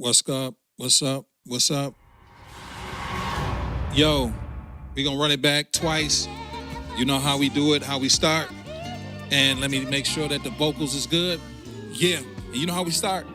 What's up? What's up? What's up? Yo, we gonna run it back twice. You know how we do it, how we start. And let me make sure that the vocals is good. Yeah, and you know how we start.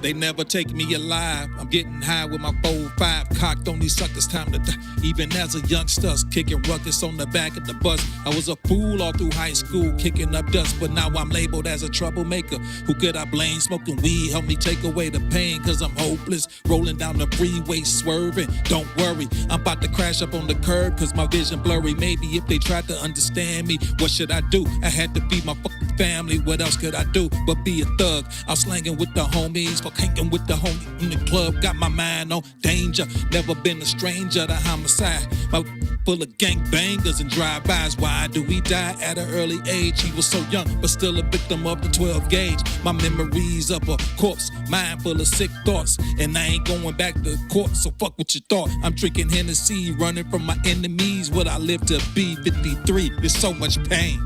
They never take me alive. I'm getting high with my 4-5 cocked on these suckers. Time to die. Even as a youngster, kicking ruckus on the back of the bus. I was a fool all through high school, kicking up dust. But now I'm labeled as a troublemaker. Who could I blame? Smoking weed help me take away the pain, cause I'm hopeless. Rolling down the freeway, swerving. Don't worry, I'm about to crash up on the curb, cause my vision blurry. Maybe if they tried to understand me, what should I do? I had to feed my fucking family. What else could I do but be a thug? I'm slanging with the homies, hanging with the homie in the club, got my mind on danger. Never been a stranger to homicide. My full of gangbangers and drive-bys. Why do we die at an early age? He was so young, but still a victim of the 12 gauge. My memories of a corpse, mind full of sick thoughts, and I ain't going back to court. So fuck what you thought. I'm drinking Hennessy, running from my enemies. What I live to be 53. There's so much pain.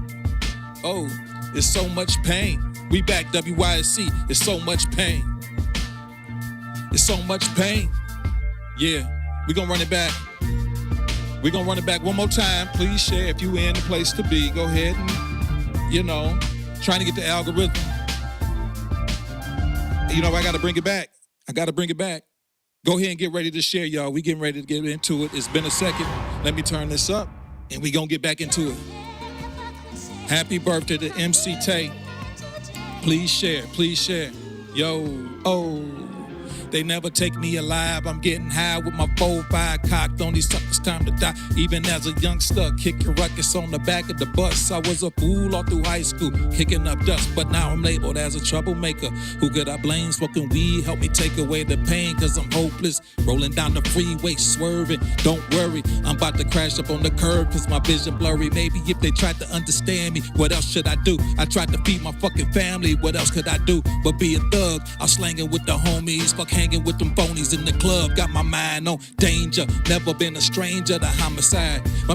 Oh, it's so much pain. We back WYAC. It's so much pain. It's so much pain. Yeah, we gonna run it back. We gonna run it back one more time. Please share if you in the place to be. Go ahead and, trying to get the algorithm. I gotta bring it back. Go ahead and get ready to share, y'all. We getting ready to get into it. It's been a second. Let me turn this up, and we gonna get back into it. Happy birthday to MC Tay. Please share, please share. Yo, oh. They never take me alive. I'm getting high with my 4-5 cocked on these suckers. Time to die. Even as a youngster, kicking ruckus on the back of the bus. I was a fool all through high school, kicking up dust. But now I'm labeled as a troublemaker. Who could I blame? Smoking weed help me take away the pain, cause I'm hopeless. Rolling down the freeway, swerving. Don't worry, I'm about to crash up on the curb, cause my vision blurry. Maybe if they tried to understand me, what else should I do? I tried to feed my fucking family. What else could I do but be a thug? I'm slanging with the homies, hanging with them phonies in the club, got my mind on danger. Never been a stranger to homicide. My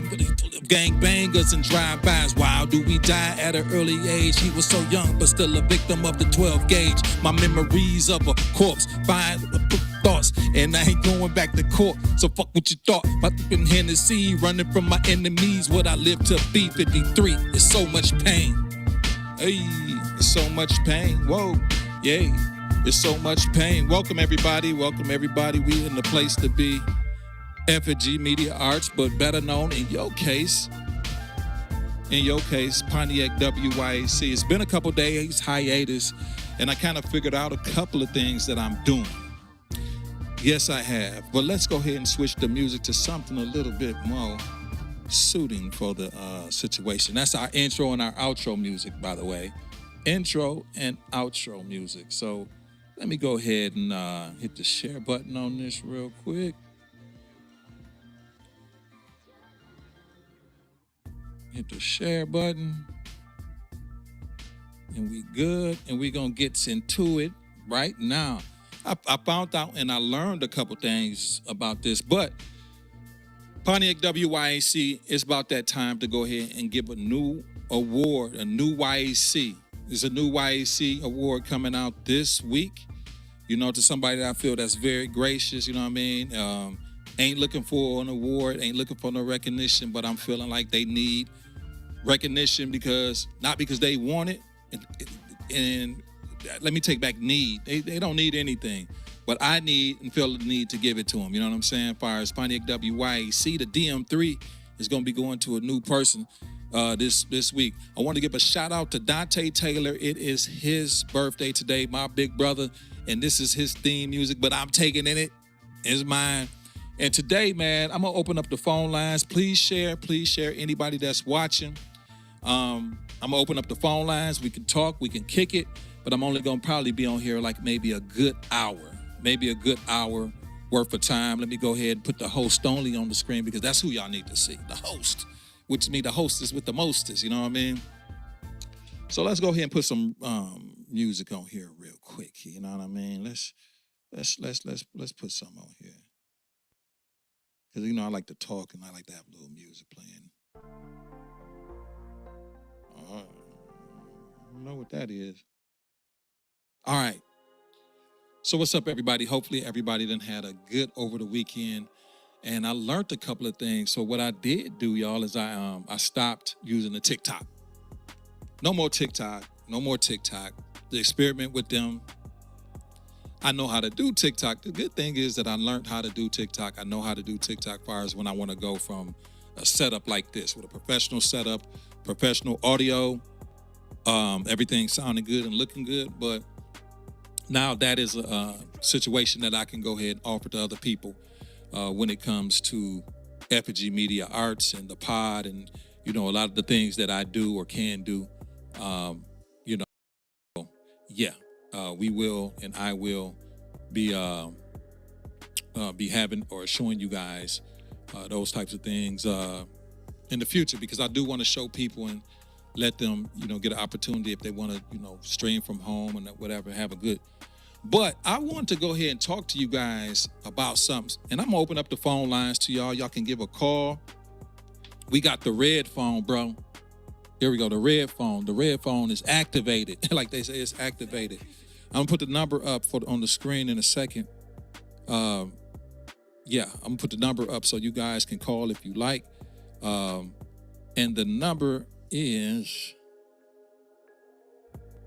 gang bangers and drive-bys. Why do we die at an early age? He was so young, but still a victim of the 12 gauge. My memories of a corpse, fine thoughts, and I ain't going back to court. So fuck what you thought. My fucking Hennessy, running from my enemies. What I live to be 53. It's so much pain. Hey, it's so much pain. Whoa, yay. It's so much pain. Welcome everybody. We in the place to be. F&G Media Arts, but better known in your case, Pontiac WYAC. It's been a couple days hiatus, and I kind of figured out a couple of things that I'm doing. Yes, I have. But let's go ahead and switch the music to something a little bit more suiting for the situation. That's our intro and our outro music, by the way. Intro and outro music. So let me go ahead and hit the share button on this real quick. Hit the share button. And we good. And we going to get into it right now. I found out and I learned a couple things about this. But Pontiac WYAC, it's about that time to go ahead and give a new award, a new YAC. There's a new YAC award coming out this week, to somebody that I feel that's very gracious, you know what I mean? Ain't looking for an award, ain't looking for no recognition, but I'm feeling like they need recognition not because they want it, and let me take back need. They don't need anything, but I need and feel the need to give it to them, you know what I'm saying? As far as Pontiac WYAC, the DM3 is going to be going to a new person this week. I want to give a shout out to Dante Taylor. It is his birthday today, my big brother, and this is his theme music, but I'm taking it. It's mine. And today, man, I'm going to open up the phone lines. Please share anybody that's watching. I'm going to open up the phone lines. We can talk, we can kick it, but I'm only going to probably be on here like maybe a good hour worth of time. Let me go ahead and put the host only on the screen because that's who y'all need to see, the host. Which means the hostess with the mostest, you know what I mean? So let's go ahead and put some music on here real quick, you know what I mean? Let's put some on here. Because I like to talk and I like to have a little music playing. I don't know what that is. All right. So what's up, everybody? Hopefully everybody done had a good over the weekend, and I learned a couple of things. So what I did do, y'all, is I stopped using the TikTok. No more TikTok. No more TikTok. The experiment with them. I know how to do TikTok. The good thing is that I learned how to do TikTok. I know how to do TikTok as far as when I want to go from a setup like this with a professional setup, professional audio, everything sounding good and looking good. But now that is a situation that I can go ahead and offer to other people when it comes to Effigy Media Arts and the pod and, a lot of the things that I do or can do. We will and I will be having or showing you guys those types of things in the future, because I do want to show people and let them, get an opportunity if they want to, stream from home and whatever, have a good. But I want to go ahead and talk to you guys about something, and I'm gonna open up the phone lines to y'all. Y'all can give a call. We got the red phone, bro. Here we go, the red phone. The red phone is activated. Like they say, it's activated. I'm gonna put the number up on the screen in a second. I'm gonna put the number up so you guys can call if you like. And the number is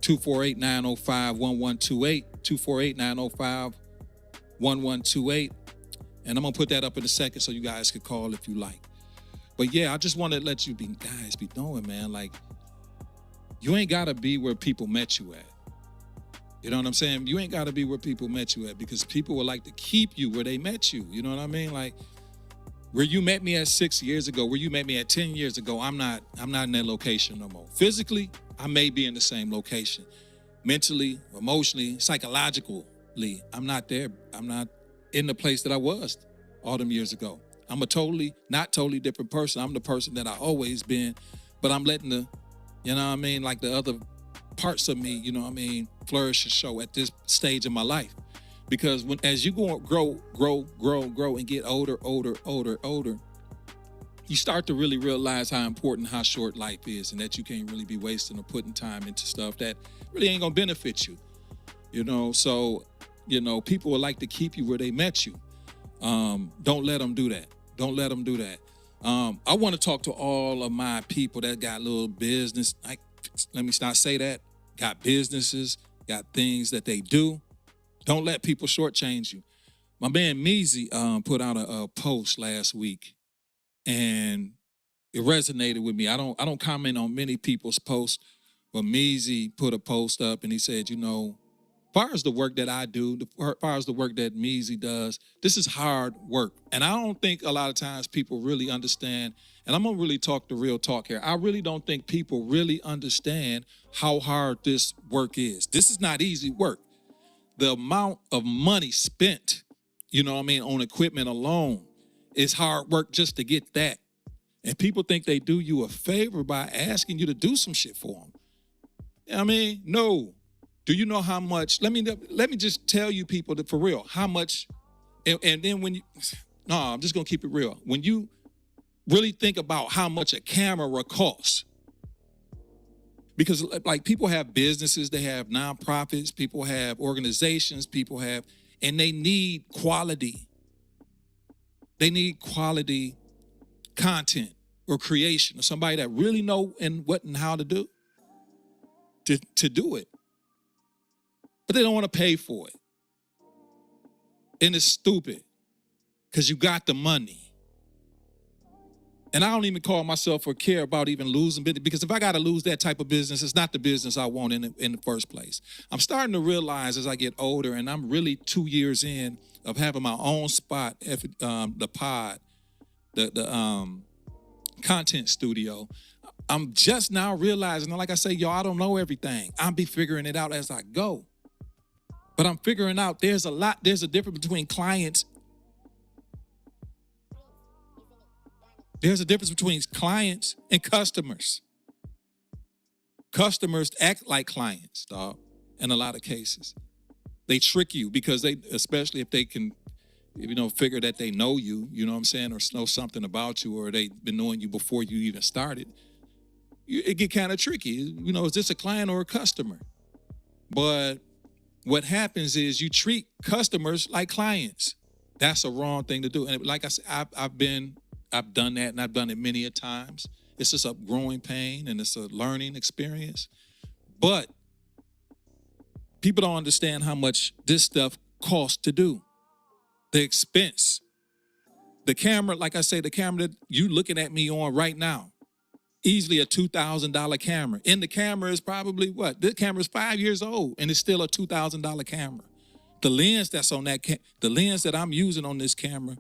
248-905-1128, 248-905-1128. And I'm gonna put that up in a second so you guys can call if you like. But yeah, I just want to let you guys be knowing, man, like, you ain't gotta be where people met you at. You know what I'm saying? You ain't gotta be where people met you at, because people would like to keep you where they met you. You know what I mean? Like, where you met me at 6 years ago, where you met me at 10 years ago, I'm not in that location no more. Physically, I may be in the same location. Mentally, emotionally, psychologically, I'm not there. I'm not in the place that I was all them years ago. I'm not totally different person. I'm the person that I always been, but I'm letting the, like the other parts of me, flourish and show at this stage of my life. Because as you grow and get older, you start to really realize how important, how short life is, and that you can't really be wasting or putting time into stuff that really ain't gonna benefit you. So, people would like to keep you where they met you. Don't let them do that. Don't let them do that. I want to talk to all of my people that got little business. Let me not say that. Got businesses, got things that they do. Don't let people shortchange you. My man Meezy put out a post last week, and it resonated with me. I don't comment on many people's posts, but Meezy put a post up, and he said, as far as the work that I do, as far as the work that Meezy does, this is hard work. And I don't think a lot of times people really understand, and I'm going to really talk the real talk here. I really don't think people really understand how hard this work is. This is not easy work. The amount of money spent, on equipment alone is hard work just to get that. And people think they do you a favor by asking you to do some shit for them. No. Do you know how much? Let me just tell you, people, that for real, how much, and then I'm just gonna keep it real. When you really think about how much a camera costs, because like people have businesses, they have nonprofits, people have organizations, and they need quality. They need quality content or creation, or somebody that really know what and how to do to do it. But they don't want to pay for it. And it's stupid, because you got the money. And I don't even call myself or care about even losing business, because if I got to lose that type of business, it's not the business I want in the first place. I'm starting to realize as I get older, and I'm really 2 years in of having my own spot, the pod, the content studio. I'm just now realizing, like I say, y'all, I don't know everything. I'll be figuring it out as I go. But I'm figuring out there's a difference between clients. There's a difference between clients and customers. Customers act like clients, dog, in a lot of cases. They trick you because especially if they can, figure that they know you, you know what I'm saying, or know something about you, or they've been knowing you before you even started. It get kind of tricky. Is this a client or a customer? But What happens is you treat customers like clients. That's a wrong thing to do. And like I said, I've done that, and I've done it many a times. It's just a growing pain, and it's a learning experience. But people don't understand how much this stuff costs to do. The expense. The camera, like I say, the camera that you looking at me on right now, easily a $2,000 camera. And the camera is probably what? This camera is 5 years old, and it's still a $2,000 camera. The lens that's on that, the lens that I'm using on this camera,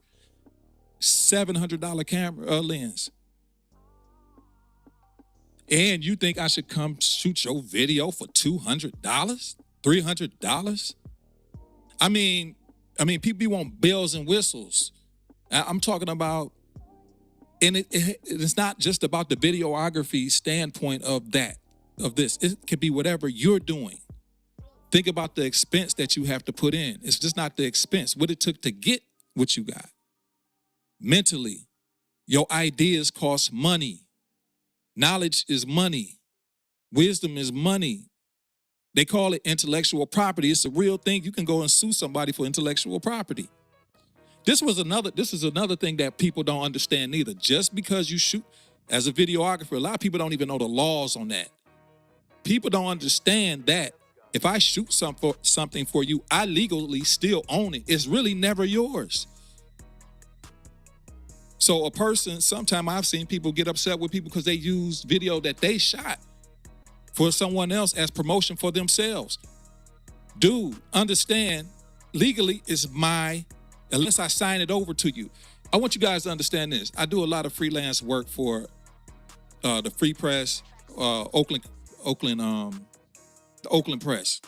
$700 camera lens. And you think I should come shoot your video for $200, $300? I mean, people want bells and whistles. I'm talking about, and it's not just about the videography standpoint of this. It could be whatever you're doing. Think about the expense that you have to put in. It's just not the expense, what it took to get what you got. Mentally, your ideas cost money. Knowledge is money. Wisdom is money. They call it intellectual property. It's a real thing. You can go and sue somebody for intellectual property. This is another thing that people don't understand neither. Just because you shoot as a videographer, a lot of people don't even know the laws on that. People don't understand that if I shoot something for you, I legally still own it. It's really never yours. So a person, sometimes I've seen people get upset with people because they use video that they shot for someone else as promotion for themselves. Dude, understand, legally it's unless I sign it over to you. I want you guys to understand this. I do a lot of freelance work for the Free Press, the Oakland Press,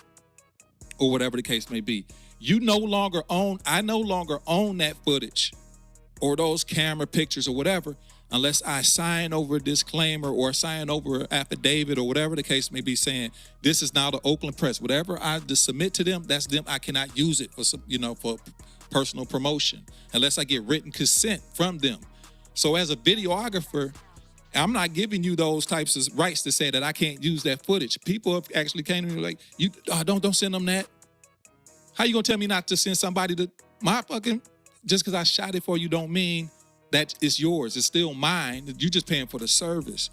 or whatever the case may be. I no longer own that footage or those camera pictures or whatever, unless I sign over a disclaimer or sign over an affidavit or whatever the case may be, saying this is now the Oakland Press. Whatever I submit to them, that's them. I cannot use it for personal promotion unless I get written consent from them. So as a videographer, I'm not giving you those types of rights to say that I can't use that footage. People have actually came to me like, don't send them that. How you gonna tell me not to send somebody to my fucking, just because I shot it for you don't mean that it's yours. It's still mine. You're just paying for the service.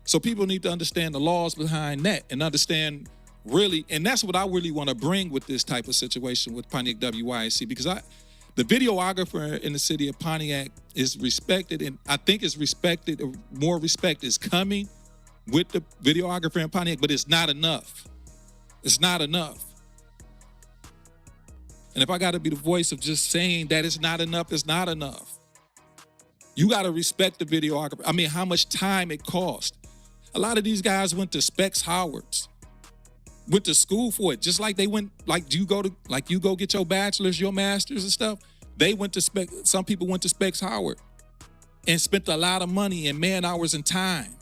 So people need to understand the laws behind that and understand really, and that's what I really want to bring with this type of situation with Pontiac WYAC, because the videographer in the city of Pontiac is respected, and I think it's respected, more respect is coming with the videographer in Pontiac, but it's not enough. It's not enough. And if I got to be the voice of just saying that it's not enough, it's not enough. You got to respect the videographer. I mean, how much time it cost. A lot of these guys went to Specs Howards, went to school for it, just like they went, you go get your bachelor's, your master's and stuff. They went to some people went to Specs Howard and spent a lot of money and man hours and time.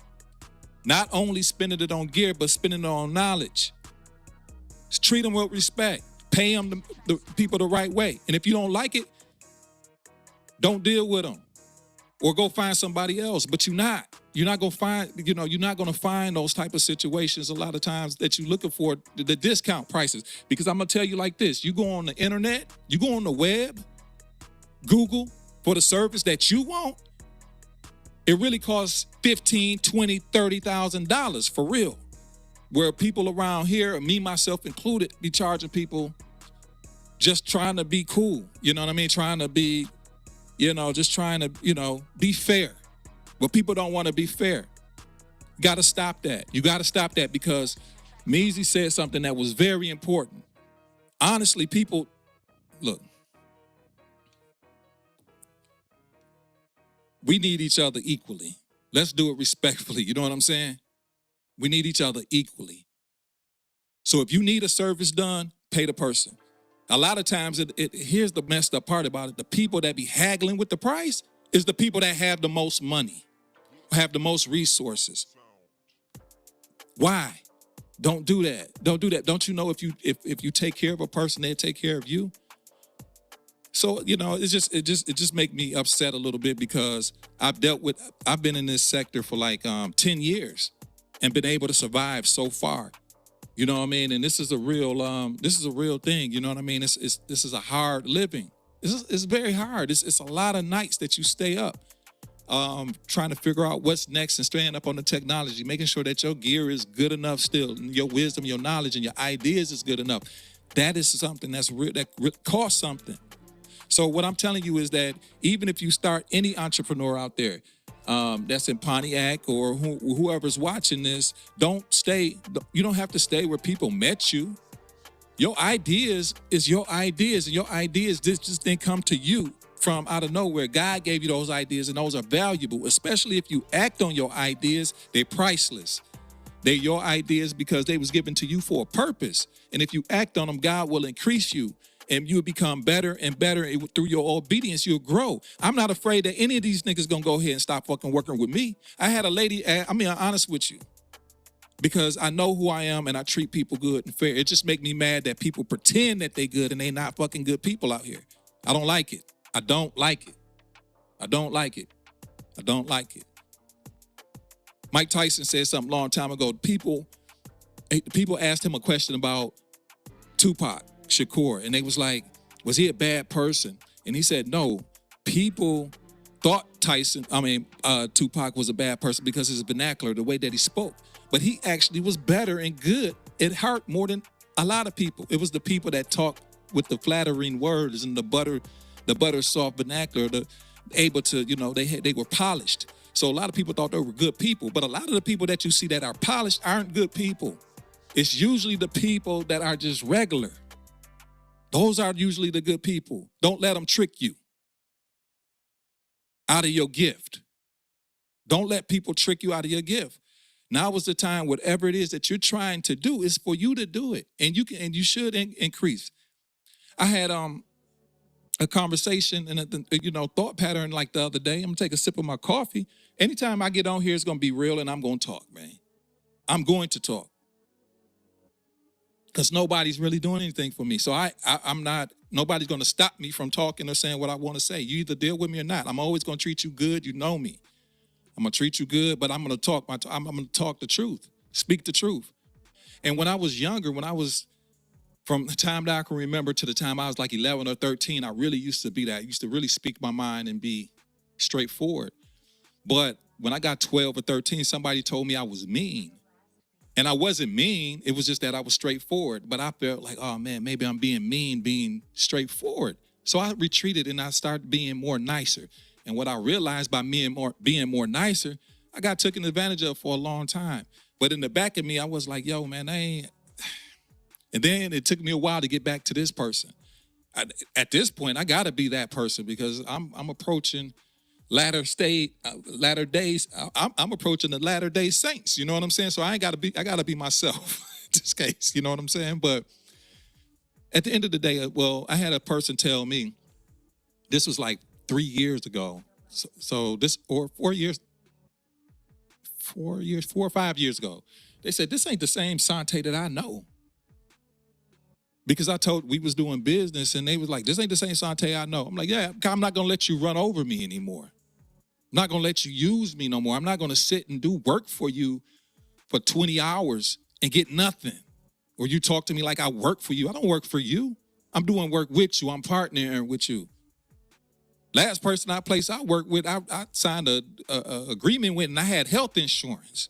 Not only spending it on gear, but spending it on knowledge. Just treat them with respect. Pay them the people the right way. And if you don't like it, don't deal with them. Or go find somebody else. But you're not going to find those type of situations a lot of times that you're looking for, the discount prices. Because I'm going to tell you like this, you go on the internet, you go on the web, Google for the service that you want, it really costs $15,000, $20,000, $30,000 for real. Where people around here, me, myself included, be charging people just trying to be cool. You know what I mean? Trying to be, just trying to, be fair. But people don't want to be fair. Got to stop that. You got to stop that, because Measy said something that was very important. Honestly, people, look, we need each other equally. Let's do it respectfully. You know what I'm saying? We need each other equally. So if you need a service done, pay the person. A lot of times, here's the messed up part about it. The people that be haggling with the price is the people that have the most money, have the most resources. Why? Don't do that. Don't do that. Don't you know if you take care of a person, they take care of you? So, it just make me upset a little bit, because I've been in this sector for 10 years and been able to survive so far. You know what I mean? And this is a real thing. You know what I mean? This is a hard living. It's very hard. It's a lot of nights that you stay up, trying to figure out what's next and staying up on the technology, making sure that your gear is good enough still, and your wisdom, your knowledge, and your ideas is good enough. That is something that costs something. So what I'm telling you is that even if you start any entrepreneur out there, that's in Pontiac or whoever's watching this, you don't have to stay where people met you. Your ideas is your ideas, and your ideas just didn't come to you from out of nowhere. God gave you those ideas, and those are valuable, especially if you act on your ideas. They're priceless. They're your ideas because they was given to you for a purpose. And if you act on them, God will increase you, and you will become better and better. Through your obedience, you'll grow. I'm not afraid that any of these niggas gonna go ahead and stop fucking working with me. I had a lady, I'm honest with you, because I know who I am and I treat people good and fair. It just make me mad that people pretend that they good and they not fucking good people out here. I don't like it. I don't like it. I don't like it. I don't like it. Mike Tyson said something a long time ago. People asked him a question about Tupac Shakur, and they was like, was he a bad person? And he said, no, people thought Tupac was a bad person because of his vernacular, the way that he spoke. But he actually was better and good. It hurt more than a lot of people. It was the people that talk with the flattering words and the butter soft vernacular, able to, they were polished. So a lot of people thought they were good people, but a lot of the people that you see that are polished aren't good people. It's usually the people that are just regular. Those are usually the good people. Don't let them trick you out of your gift. Don't let people trick you out of your gift. Now is the time, whatever it is that you're trying to do, is for you to do it. And you should increase. I had a conversation and a thought pattern like the other day. I'm gonna take a sip of my coffee. Anytime I get on here, it's gonna be real, and I'm gonna talk, man. I'm going to talk. Because nobody's really doing anything for me. So I'm not, nobody's gonna stop me from talking or saying what I want to say. You either deal with me or not. I'm always gonna treat you good. You know me. I'm gonna treat you good, but I'm gonna talk I'm gonna talk the truth, speak the truth. And when I was younger, from the time that I can remember to the time I was like 11 or 13, I really used to be that. I used to really speak my mind and be straightforward. But when I got 12 or 13, somebody told me I was mean. And I wasn't mean. It was just that I was straightforward. But I felt like, oh man, maybe I'm being mean, being straightforward. So I retreated and I started being more nicer. And what I realized by being more nicer, I got taken advantage of for a long time. But in the back of me, I was like, yo, man, I ain't. And then it took me a while to get back to this person. At this point, I got to be that person because I'm approaching latter days. I'm approaching the latter day saints. You know what I'm saying? So I got to be myself in this case. You know what I'm saying? But at the end of the day, I had a person tell me, this was like 3 years ago. So this, or 4 or 5 years ago. They said, this ain't the same Sante that I know. Because we was doing business and they was like, this ain't the same Sante I know. I'm like, yeah, I'm not gonna let you run over me anymore. I'm not gonna let you use me no more. I'm not gonna sit and do work for you for 20 hours and get nothing. Or you talk to me like I work for you. I don't work for you. I'm doing work with you. I'm partnering with you. Last person I worked with, I signed a agreement with, and I had health insurance.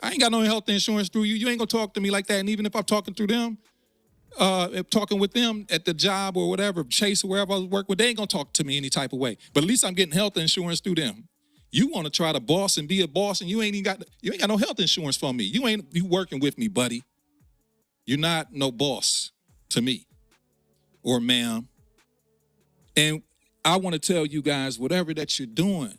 I ain't got no health insurance through you. You ain't gonna talk to me like that. And even if I'm talking through them, talking with them at the job or whatever, Chase or wherever I was working with, they ain't gonna talk to me any type of way. But at least I'm getting health insurance through them. You want to try to boss and be a boss, and you ain't got no health insurance for me. You working with me, buddy. You're not no boss to me or ma'am. And I want to tell you guys, whatever that you're doing,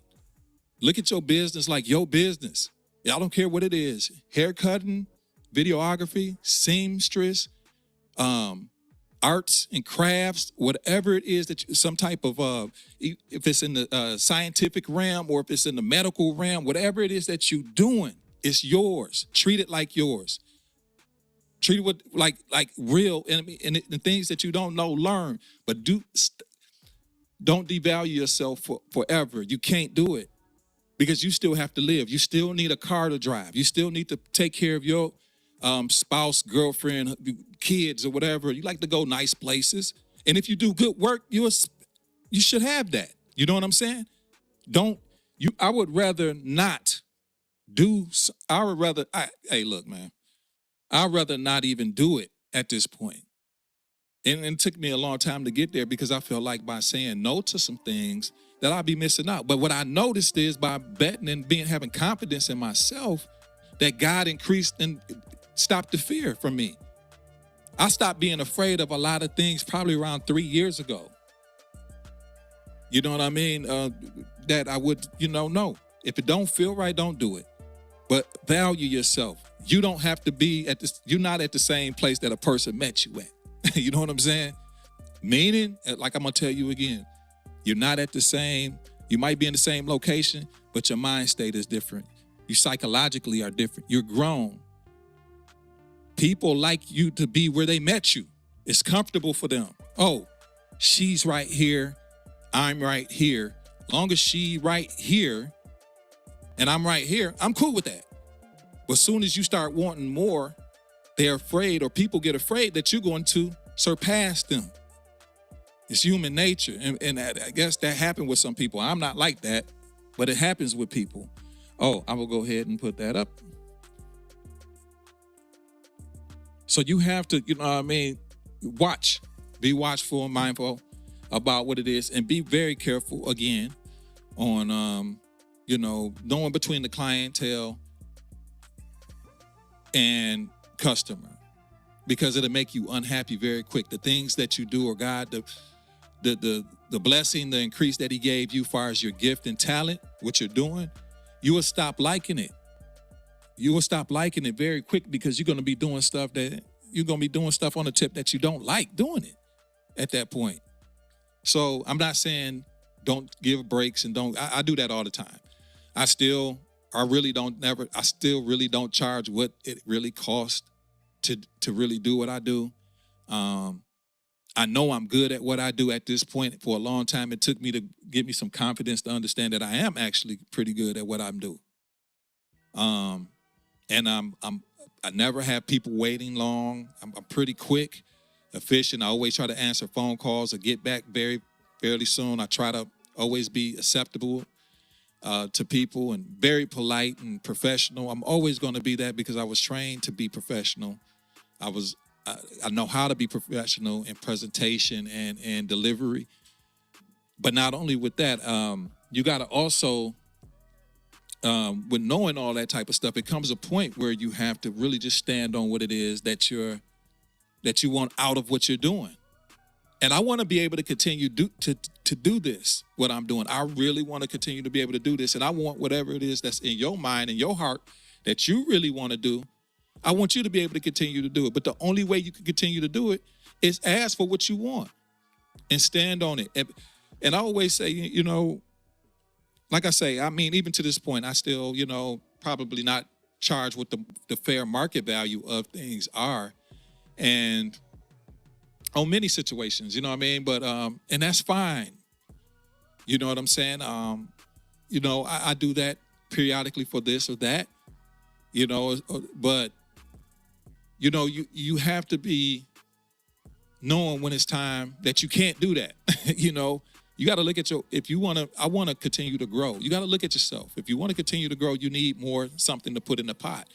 look at your business like your business. I don't care what it is. Hair cutting, videography, seamstress, arts and crafts, whatever it is that some type of, if it's in the scientific realm or if it's in the medical realm, whatever it is that you're doing, it's yours. Treat it like yours. Treat it with like real, and the things that you don't know, learn. But don't devalue yourself forever. You can't do it because you still have to live. You still need a car to drive. You still need to take care of your spouse, girlfriend, kids, or whatever. You like to go nice places. And if you do good work, you should have that. You know what I'm saying? I would rather not do, hey, look, man, I'd rather not even do it at this point. And it took me a long time to get there because I felt like by saying no to some things that I'd be missing out. But what I noticed is by betting and having confidence in myself, that God increased and stopped the fear from me. I stopped being afraid of a lot of things probably around 3 years ago. You know what I mean? That I would, no. If it don't feel right, don't do it. But value yourself. You don't have to be you're not at the same place that a person met you at. You know what I'm saying? Meaning, like I'm going to tell you again, you're not at the same, you might be in the same location, but your mind state is different. You psychologically are different. You're grown. People like you to be where they met you. It's comfortable for them. Oh, she's right here. I'm right here. Long as she right here and I'm right here, I'm cool with that. But as soon as you start wanting more, they're afraid, or people get afraid that you're going to surpass them. It's human nature. And I guess that happened with some people. I'm not like that, but it happens with people. Oh, I will go ahead and put that up. So you have to, watch. Be watchful and mindful about what it is, and be very careful, again, on, knowing between the clientele and customer, because it'll make you unhappy very quick. The things that you do, or God, the blessing, the increase that he gave you as far as your gift and talent, what you're doing, you will stop liking it. You will stop liking it very quick, because you're going to be doing stuff on the tip that you don't like doing it at that point. So I'm not saying don't give breaks and I do that all the time. I still really don't charge what it really costs to really do what I do. I know I'm good at what I do at this point. For a long time, it took me to give me some confidence to understand that I am actually pretty good at what I'm doing. And I never have people waiting long. I'm pretty quick, efficient. I always try to answer phone calls or get back fairly soon. I try to always be acceptable to people and very polite and professional. I'm always going to be that because I was trained to be professional. I know how to be professional in presentation and delivery. But not only with that, you got to also, with knowing all that type of stuff, it comes a point where you have to really just stand on what it is that you want out of what you're doing. And I want to be able to continue to do this, what I'm doing. I really want to continue to be able to do this. And I want whatever it is that's in your mind and your heart that you really want to do, I want you to be able to continue to do it. But the only way you can continue to do it is ask for what you want and stand on it. And I always say, like I say, I mean, even to this point, I still, probably not charge what the fair market value of things are. And on many situations, you know what I mean? But, and that's fine. You know what I'm saying? I do that periodically for this or that, but, you have to be knowing when it's time that you can't do that. You got to look at I want to continue to grow. You got to look at yourself. If you want to continue to grow, you need something to put in the pot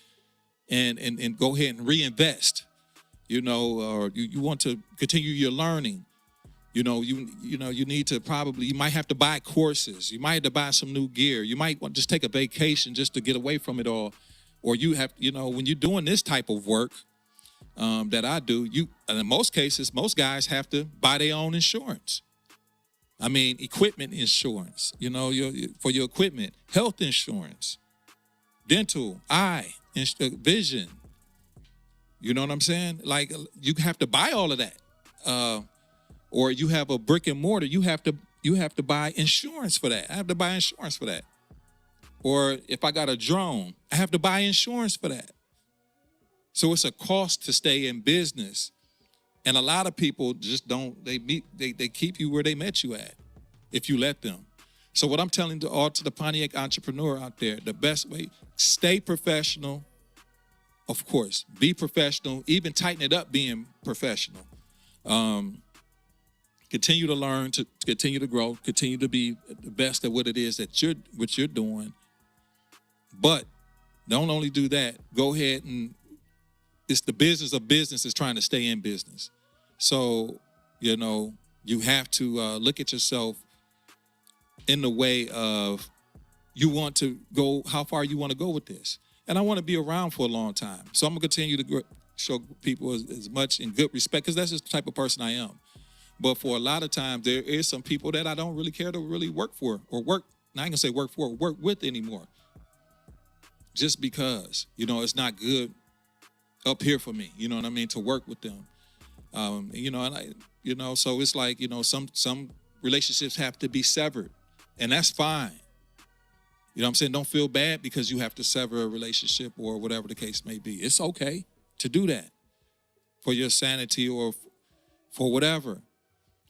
and go ahead and reinvest, or you want to continue your learning. You need to you might have to buy courses. You might have to buy some new gear. You might want to just take a vacation just to get away from it all. Or you have, when you're doing this type of work that I do, in most cases, most guys have to buy their own insurance. I mean, equipment insurance, for your equipment, health insurance, dental, eye, vision. You know what I'm saying? Like, you have to buy all of that. Or you have a brick and mortar, you have to buy insurance for that. I have to buy insurance for that. Or if I got a drone, I have to buy insurance for that. So it's a cost to stay in business. And a lot of people just don't, they keep you where they met you at, if you let them. So what I'm telling to the Pontiac entrepreneur out there, the best way, stay professional, of course, be professional, even tighten it up being professional. Continue to learn, to continue to grow, continue to be the best at what it is that you're doing. But don't only do that. Go ahead and it's the business of business is trying to stay in business. So, you have to look at yourself in the way of you want to go, how far you want to go with this. And I want to be around for a long time. So I'm going to continue to show people as much in good respect because that's just the type of person I am. But for a lot of times, there is some people that I don't really care to really work for or work, not going to say work for, work with anymore. Just because, it's not good up here for me, you know what I mean, to work with them. So it's like, some relationships have to be severed, and that's fine. You know what I'm saying? Don't feel bad because you have to sever a relationship or whatever the case may be. It's okay to do that for your sanity or for whatever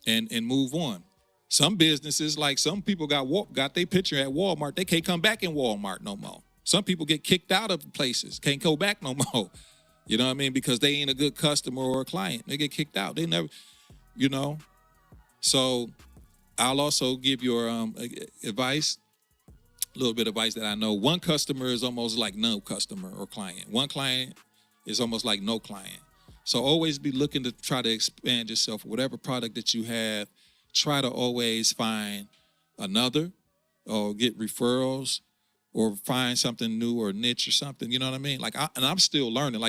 and move on. Some businesses, like some people got their picture at Walmart. They can't come back in Walmart no more. Some people get kicked out of places, can't go back no more. You know what I mean? Because they ain't a good customer or a client. They get kicked out. They never, So I'll also give your advice, a little bit of advice that I know. One customer is almost like no customer or client. One client is almost like no client. So always be looking to try to expand yourself. Whatever product that you have, try to always find another or get referrals or find something new or niche or something. You know what I mean? And I'm still learning.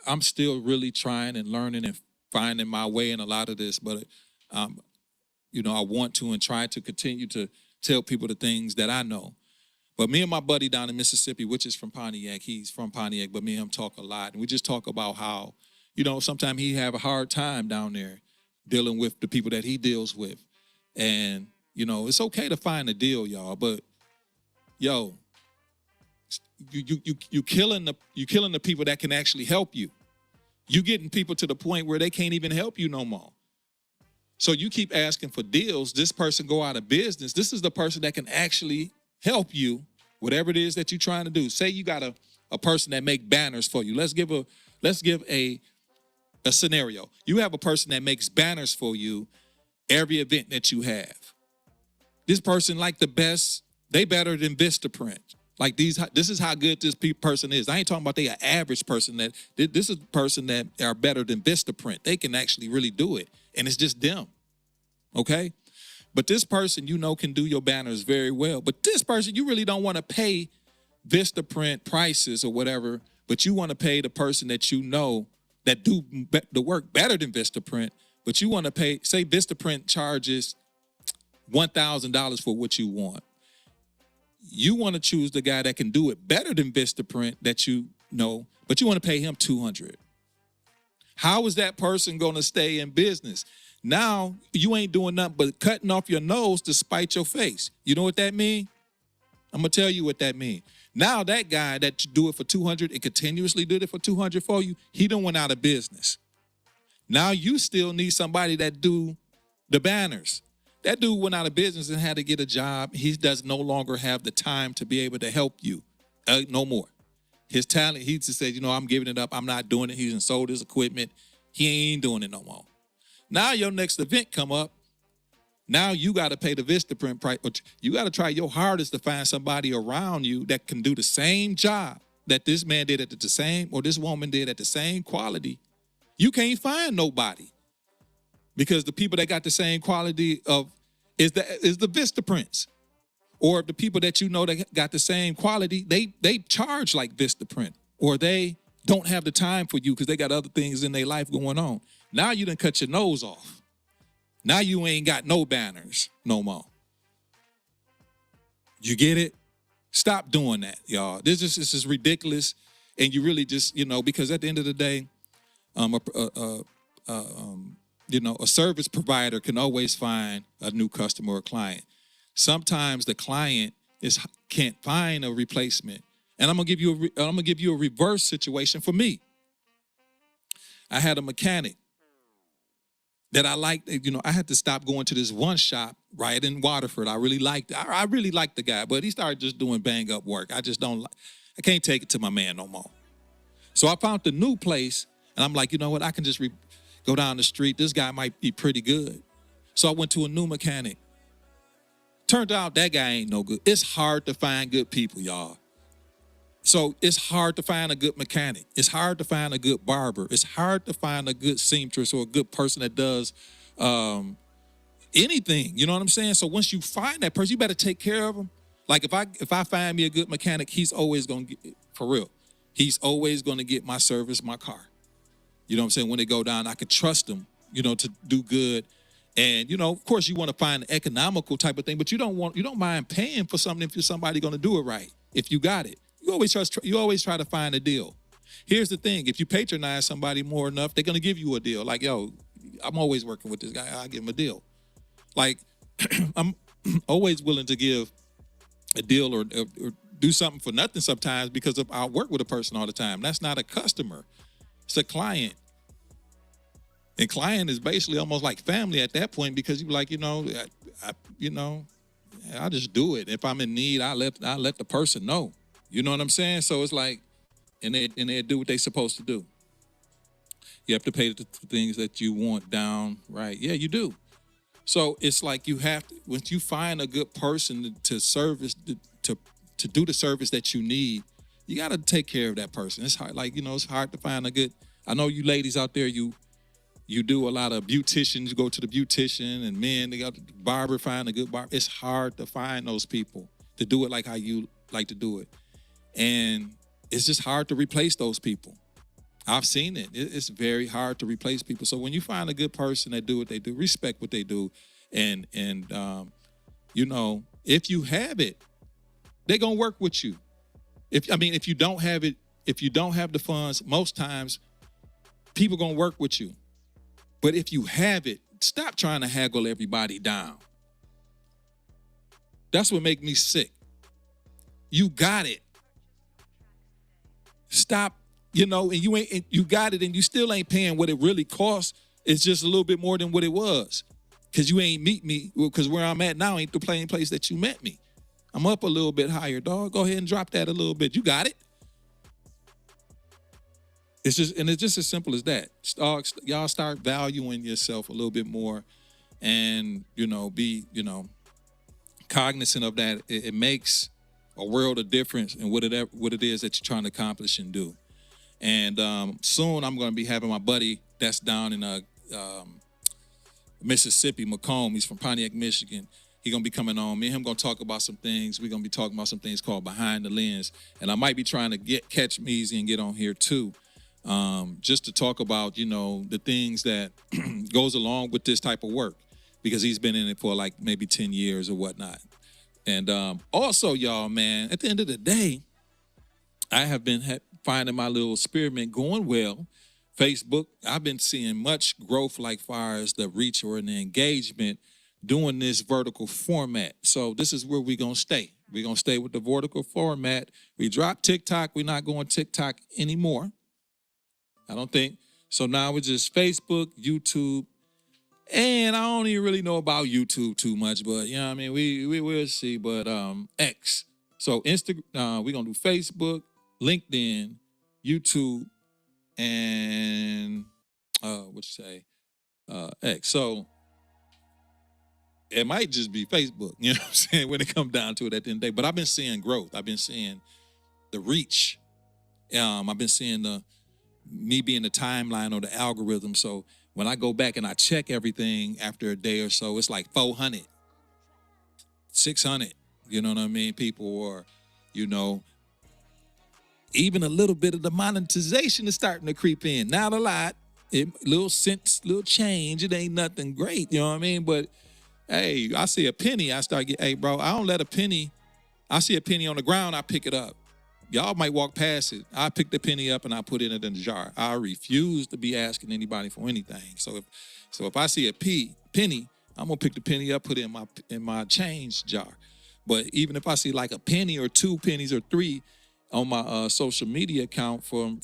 I'm still really trying and learning and finding my way in a lot of this. But, I want to and try to continue to tell people the things that I know. But me and my buddy down in Mississippi, which is from Pontiac, he's from Pontiac, but me and him talk a lot. And we just talk about how, sometimes he have a hard time down there dealing with the people that he deals with. And, it's okay to find a deal, y'all. But, you killing the people that can actually help you. You getting people to the point where they can't even help you no more. So you keep asking for deals. This person go out of business. This is the person that can actually help you, whatever it is that you're trying to do. Say you got a person that make banners for you. Let's give a scenario. You have a person that makes banners for you every event that you have. This person like the best. They better than Vistaprint. Like this is how good this person is. I ain't talking about they an average person. This is a person that are better than Vistaprint. They can actually really do it, and it's just them. Okay, but this person can do your banners very well. But this person you really don't want to pay Vistaprint prices or whatever. But you want to pay the person that that do the work better than Vistaprint. But you want to pay. Say Vistaprint charges $1,000 for what you want. You want to choose the guy that can do it better than Vistaprint but you want to pay him $200. How is that person going to stay in business? Now you ain't doing nothing but cutting off your nose to spite your face. You know what that mean? I'm going to tell you what that mean. Now that guy that do it for $200 and continuously did it for $200 for you, he done went out of business. Now you still need somebody that do the banners. That dude went out of business and had to get a job. He does no longer have the time to be able to help you. No more. His talent, he just said, I'm giving it up. I'm not doing it. He's sold his equipment. He ain't doing it no more. Now your next event come up. Now you got to pay the Vistaprint price. You got to try your hardest to find somebody around you that can do the same job that this man did at the same, or this woman did at the same quality. You can't find nobody. Because the people that got the same quality is the Vistaprints. Or the people that that got the same quality, they charge like Vistaprint. Or they don't have the time for you because they got other things in their life going on. Now you done cut your nose off. Now you ain't got no banners no more. You get it? Stop doing that, y'all. This is ridiculous. And you really just, because at the end of the day, a service provider can always find a new customer or client. Sometimes the client can't find a replacement. And I'm gonna give you a reverse situation for me. I had a mechanic that I liked. I had to stop going to this one shop right in Waterford. I really liked the guy, but he started just doing bang up work. I can't take it to my man no more. So I found the new place, and I'm like, you know what? I can just go down the street. This guy might be pretty good. So I went to a new mechanic. Turned out that guy ain't no good. It's hard to find good people, y'all. So it's hard to find a good mechanic. It's hard to find a good barber. It's hard to find a good seamstress or a good person that does anything. You know what I'm saying? So once you find that person, you better take care of them. Like if I find me a good mechanic, he's always gonna get, for real. He's always gonna get my service, my car. You know what I'm saying? When they go down, I can trust them, you know, to do good. And, you know, of course you want to find an economical type of thing, but you don't mind paying for something if you're somebody going to do it right. If you got it, you always try to find a deal. Here's the thing. If you patronize somebody more enough, they're going to give you a deal. Like, yo, I'm always working with this guy. I'll give him a deal. Like, I'm always willing to give a deal or do something for nothing sometimes because I work with a person all the time. That's not a customer. It's a client. And client is basically almost like family at that point because you're like, you know, I'll just do it. If I'm in need, I let the person know. You know what I'm saying? So it's like, and they do what they're supposed to do. You have to pay the things that you want down, right? Yeah, you do. So it's like you have to, once you find a good person to service, to do the service that you need, you got to take care of that person. It's hard, like, you know, it's hard to find a good, I know you ladies out there, you do a lot of beauticians, you go to the beautician, and men, they got the barber, find a good barber. It's hard to find those people to do it like how you like to do it. And it's just hard to replace those people. I've seen it. It's very hard to replace people. So when you find a good person that do what they do, respect what they do, and you know, if you have it, they're gonna work with you. If you don't have it, if you don't have the funds, most times people gonna work with you. But if you have it, stop trying to haggle everybody down. That's what makes me sick. You got it. Stop, you know, and you got it and you still ain't paying what it really costs. It's just a little bit more than what it was. Because you ain't meet me, because where I'm at now ain't the plain place that you met me. I'm up a little bit higher, dog. Go ahead and drop that a little bit. You got it. It's just as simple as that. Y'all start valuing yourself a little bit more, and you know, be, you know, cognizant of that. It makes a world of difference in what it is that you're trying to accomplish and do. And soon I'm going to be having my buddy that's down in Mississippi, Macomb. He's from Pontiac, Michigan. He's going to be coming on. Me and him going to talk about some things. We're going to be talking about some things called Behind the Lens. And I might be trying to catch Measy and get on here too. Just to talk about, you know, the things that goes along with this type of work, because he's been in it for like maybe 10 years or whatnot. And also, y'all, man, at the end of the day, I have been finding my little experiment going well. Facebook, I've been seeing much growth like far as the reach or the engagement doing this vertical format. So this is where we're going to stay. We're going to stay with the vertical format. We dropped TikTok. We're not going TikTok anymore. I don't think. So now it's just Facebook, YouTube, and I don't even really know about YouTube too much, but you know what I mean? We will see, but X. So Instagram, we're going to do Facebook, LinkedIn, YouTube, and X. So it might just be Facebook, you know what I'm saying, when it comes down to it at the end of the day. But I've been seeing growth. I've been seeing the reach. I've been seeing me being the timeline or the algorithm. So when I go back and I check everything after a day or so, it's like 400, 600, you know what I mean, people, or, you know, even a little bit of the monetization is starting to creep in. Not a lot, little cents, little change. It ain't nothing great, you know what I mean? But hey, I see a penny, I start getting, hey, bro, I don't let a penny, I see a penny on the ground, I pick it up. Y'all might walk past it. I pick the penny up and I put it in the jar. I refuse to be asking anybody for anything. So if I see a penny, I'm gonna pick the penny up, put it in my change jar. But even if I see like a penny or 2 pennies or 3 on my social media account from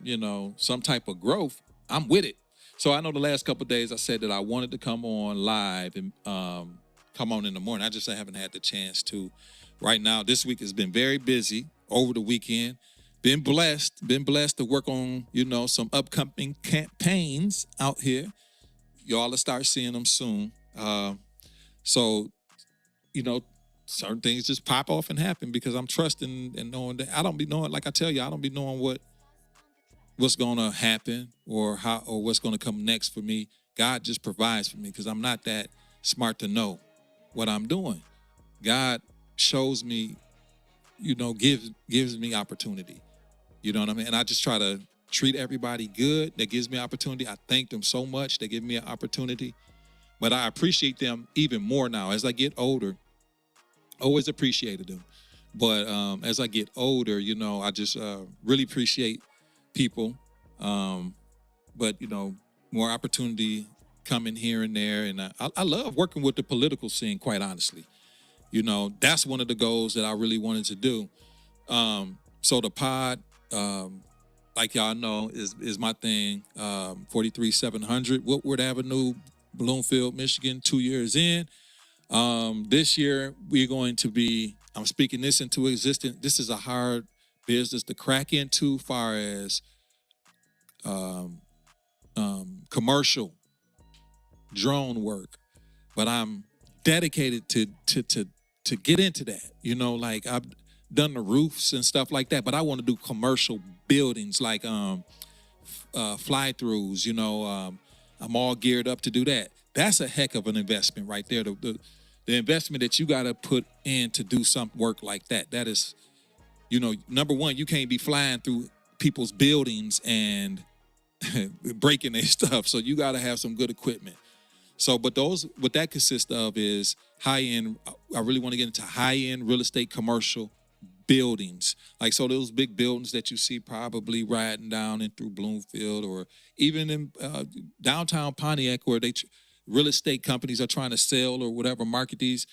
you know, some type of growth, I'm with it. So I know the last couple of days I said that I wanted to come on live and come on in the morning. I just haven't had the chance to. Right now, this week has been very busy. Over the weekend, been blessed to work on, some upcoming campaigns out here. Y'all will start seeing them soon. So, you know, certain things just pop off and happen because I'm trusting and knowing that I don't be knowing, like I tell you, I don't be knowing what's gonna happen or what's gonna come next for me. God just provides for me because I'm not that smart to know what I'm doing. God shows me, gives me opportunity. You know what I mean? And I just try to treat everybody good that gives me opportunity. I thank them so much. They give me an opportunity. But I appreciate them even more now. As I get older, always appreciated them. But as I get older, I just really appreciate people. But, more opportunity coming here and there. And I love working with the political scene, quite honestly. That's one of the goals that I really wanted to do. So the pod, like y'all know, is my thing. 43700 Woodward Avenue, Bloomfield, Michigan, 2 years in. This year, we're going to be, I'm speaking this into existence. This is a hard business to crack into far as commercial drone work. But I'm dedicated to get into that. Like I've done the roofs and stuff like that, but I want to do commercial buildings like fly-throughs, I'm all geared up to do that. That's a heck of an investment right there. The investment that you got to put in to do some work like that. That is, number one, you can't be flying through people's buildings and breaking their stuff. So you got to have some good equipment. So, but what that consists of is high-end. I really want to get into high-end real estate commercial buildings. Like, so those big buildings that you see probably riding down in through Bloomfield or even in downtown Pontiac where real estate companies are trying to sell or whatever, market these.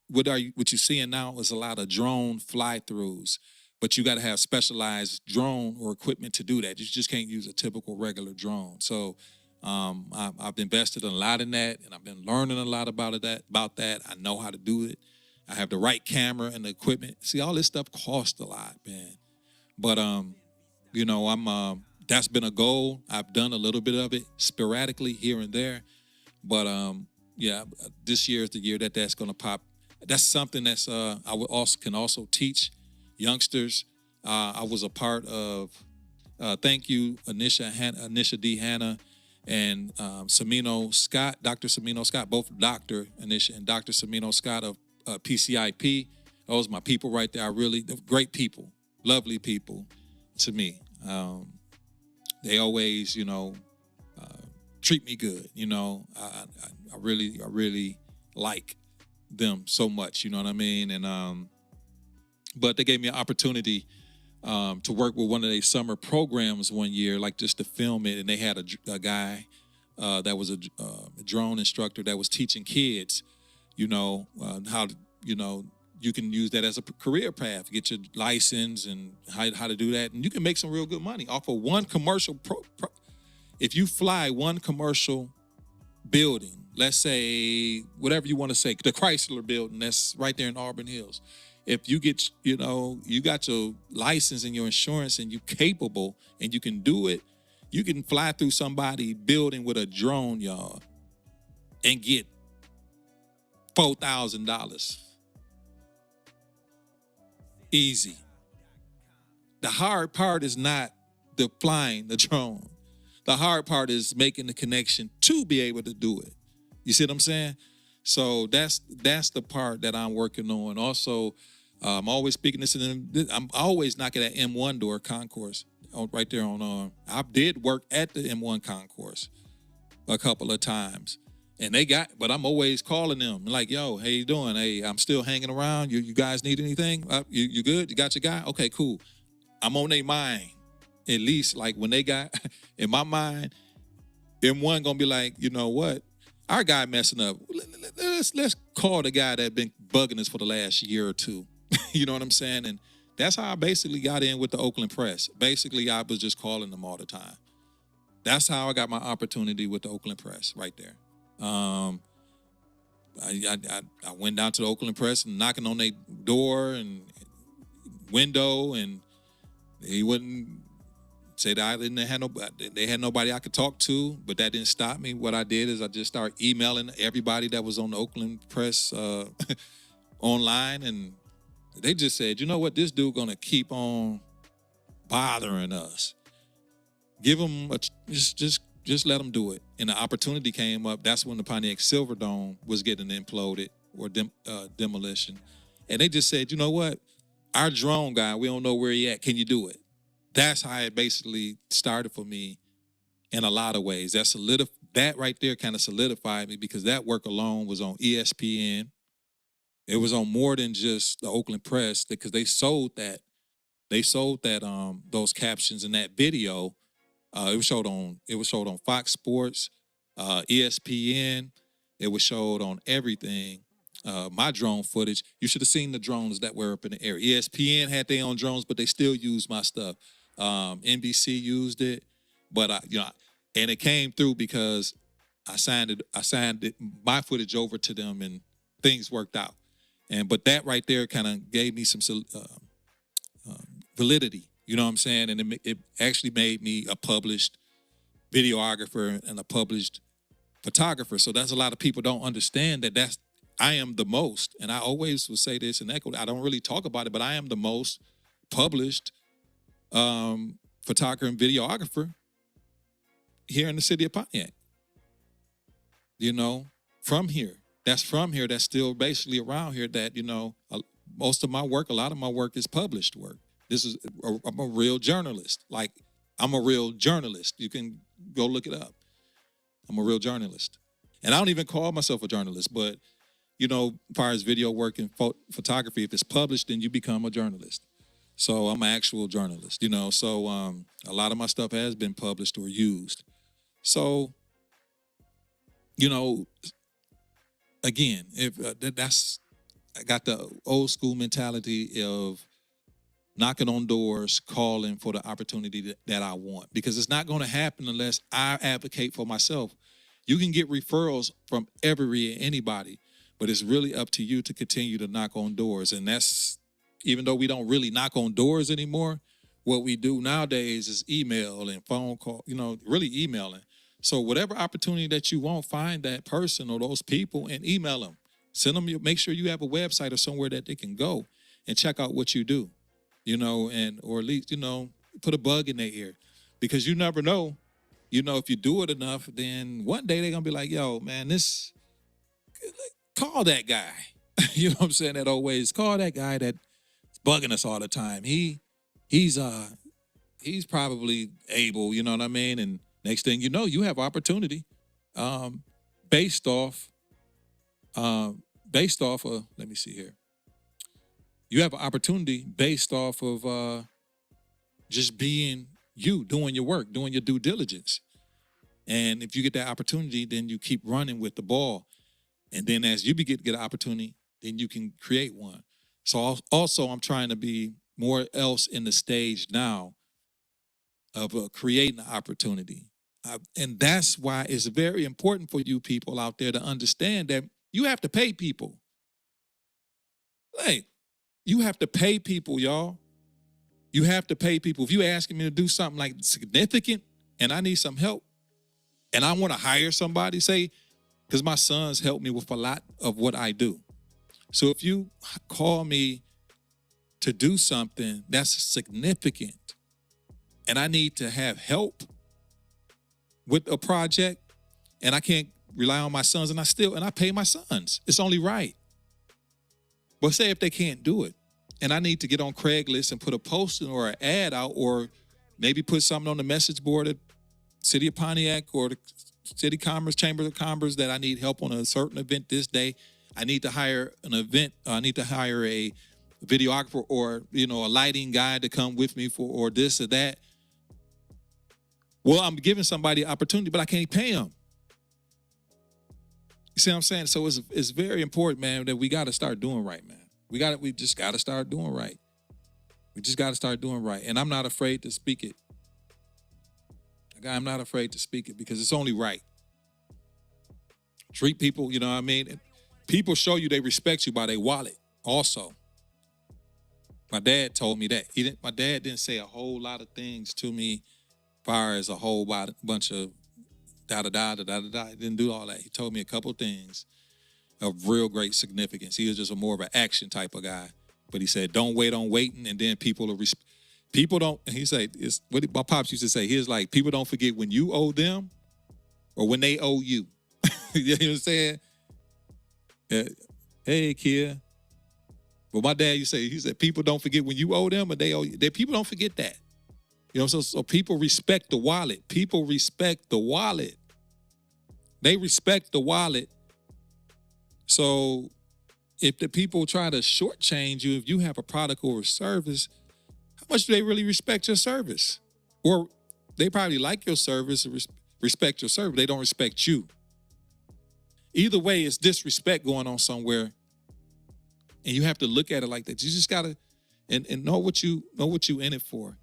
What you're seeing now is a lot of drone fly-throughs, but you got to have specialized drone or equipment to do that. You just can't use a typical regular drone. So I've invested a lot in that, and I've been learning a lot about that. I know how to do it. I have the right camera and the equipment. See, all this stuff costs a lot, man. But that's been a goal. I've done a little bit of it sporadically here and there. But this year is the year that's going to pop. That's something that's I can also teach youngsters. I was a part of. Thank you, Anisha D. Hanna, and Semino Scott, Dr. Semino Scott, both Dr. Anisha and Dr. Semino Scott of PCIP. Those are my people right there. Great people, lovely people to me. They always, treat me good. I really like them so much. You know what I mean? And but they gave me an opportunity to work with one of their summer programs one year, like just to film it. And they had a guy that was a drone instructor that was teaching kids, how to, you can use that as a career path, get your license and how to do that. And you can make some real good money off of one commercial if you fly one commercial building, let's say, whatever you want to say, the Chrysler building that's right there in Auburn Hills. If you get, you got your license and your insurance and you're capable and you can do it, you can fly through somebody building with a drone, y'all, and get $4,000. Easy. The hard part is not the flying the drone. The hard part is making the connection to be able to do it. You see what I'm saying? So that's the part that I'm working on. Also, I'm always speaking this, and I'm always knocking at M1 door concourse right there on. I did work at the M1 concourse a couple of times, and but I'm always calling them like, "Yo, how you doing? Hey, I'm still hanging around. You guys need anything? You good? You got your guy? Okay, cool. I'm on their mind. At least like when they got in my mind, M1 gonna be like, you know what? Our guy messing up. Let's call the guy that been bugging us for the last year or two. You know what I'm saying? And that's how I basically got in with the Oakland Press. Basically, I was just calling them all the time. That's how I got my opportunity with the Oakland Press right there. I went down to the Oakland Press and knocking on their door and window, and He wouldn't say that I didn't have nobody. They had nobody I could talk to, but that didn't stop me. What I did is I just started emailing everybody that was on the Oakland Press online, and they just said, you know what, this dude gonna keep on bothering us. Give him just let him do it. And the opportunity came up. That's when the Pontiac Silverdome was getting imploded or demolition, and they just said, you know what, our drone guy, we don't know where he at. Can you do it? That's how it basically started for me in a lot of ways. That right there kind of solidified me, because that work alone was on ESPN. It was on more than just the Oakland Press, because they sold that. They sold that those captions and that video. It was showed on Fox Sports, ESPN. It was showed on everything. My drone footage. You should have seen the drones that were up in the air. ESPN had their own drones, but they still used my stuff. NBC used it, but and it came through because I signed my footage over to them, and things worked out. But that right there kind of gave me some validity. You know what I'm saying? And it actually made me a published videographer and a published photographer. So that's a lot of people don't understand that I am the most, and I always will say this and echo. I don't really talk about it, but I am the most published photographer and videographer here in the city of Pontiac. You know, from here. That's from here. That's still basically around here. That, you know, most of my work, a lot of my work is published work. I'm a real journalist. Like, I'm a real journalist. You can go look it up. I'm a real journalist. And I don't even call myself a journalist, but, you know, as far as video work and photography, if it's published, then you become a journalist. So I'm an actual journalist, you know. So a lot of my stuff has been published or used. So, you know, again, if I got the old school mentality of knocking on doors, calling for the opportunity that I want, because it's not going to happen unless I advocate for myself. You can get referrals from anybody, but it's really up to you to continue to knock on doors. And that's, even though we don't really knock on doors anymore, what we do nowadays is email and phone call, you know, really emailing. So whatever opportunity that you want, find that person or those people and email them. Send them, make sure you have a website or somewhere that they can go and check out what you do, you know, or at least, you know, put a bug in their ear, because you never know, you know, if you do it enough, then one day they're going to be like, yo, man, call that guy. You know what I'm saying? That always call that guy that's bugging us all the time. He's probably able, you know what I mean? And next thing you know, you have opportunity based off of, let me see here. You have an opportunity based off of just being you, doing your work, doing your due diligence. And if you get that opportunity, then you keep running with the ball. And then as you get an opportunity, then you can create one. So also I'm trying to be more else in the stage now of creating an opportunity. And that's why it's very important for you people out there to understand that you have to pay people. Hey, you have to pay people, y'all. You have to pay people. If you're asking me to do something like significant and I need some help and I want to hire somebody, say, because my sons help me with a lot of what I do. So if you call me to do something that's significant and I need to have help with a project and I can't rely on my sons, and I pay my sons. It's only right. But say if they can't do it and I need to get on Craigslist and put a posting or an ad out, or maybe put something on the message board at City of Pontiac or the City Commerce, Chamber of Commerce, that I need help on a certain event this day. I need to hire I need to hire a videographer or, you know, a lighting guy to come with me or this or that. Well, I'm giving somebody an opportunity, but I can't pay them. You see what I'm saying? So it's very important, man, that we got to start doing right, man. We just got to start doing right. We just got to start doing right. And I'm not afraid to speak it. I'm not afraid to speak it because it's only right. Treat people, you know what I mean? People show you they respect you by their wallet also. My dad told me that. My dad didn't say a whole lot of things to me, far as a whole bunch of da da da da da da. He didn't do all that. He told me a couple things of real great significance. He was just more of an action type of guy. But he said, don't wait on waiting, and then people don't, and he said, it's what my pops used to say. He was like, people don't forget when you owe them or when they owe you. You know what I'm saying? Hey, kid. But my dad used to say, he said, people don't forget when you owe them or they owe you. People don't forget that. You know, so people respect the wallet. People respect the wallet. They respect the wallet. So if the people try to shortchange you, if you have a product or a service, how much do they really respect your service? Or they probably like your service or respect your service. They don't respect you. Either way, it's disrespect going on somewhere. And you have to look at it like that. You just gotta and know what you in it for.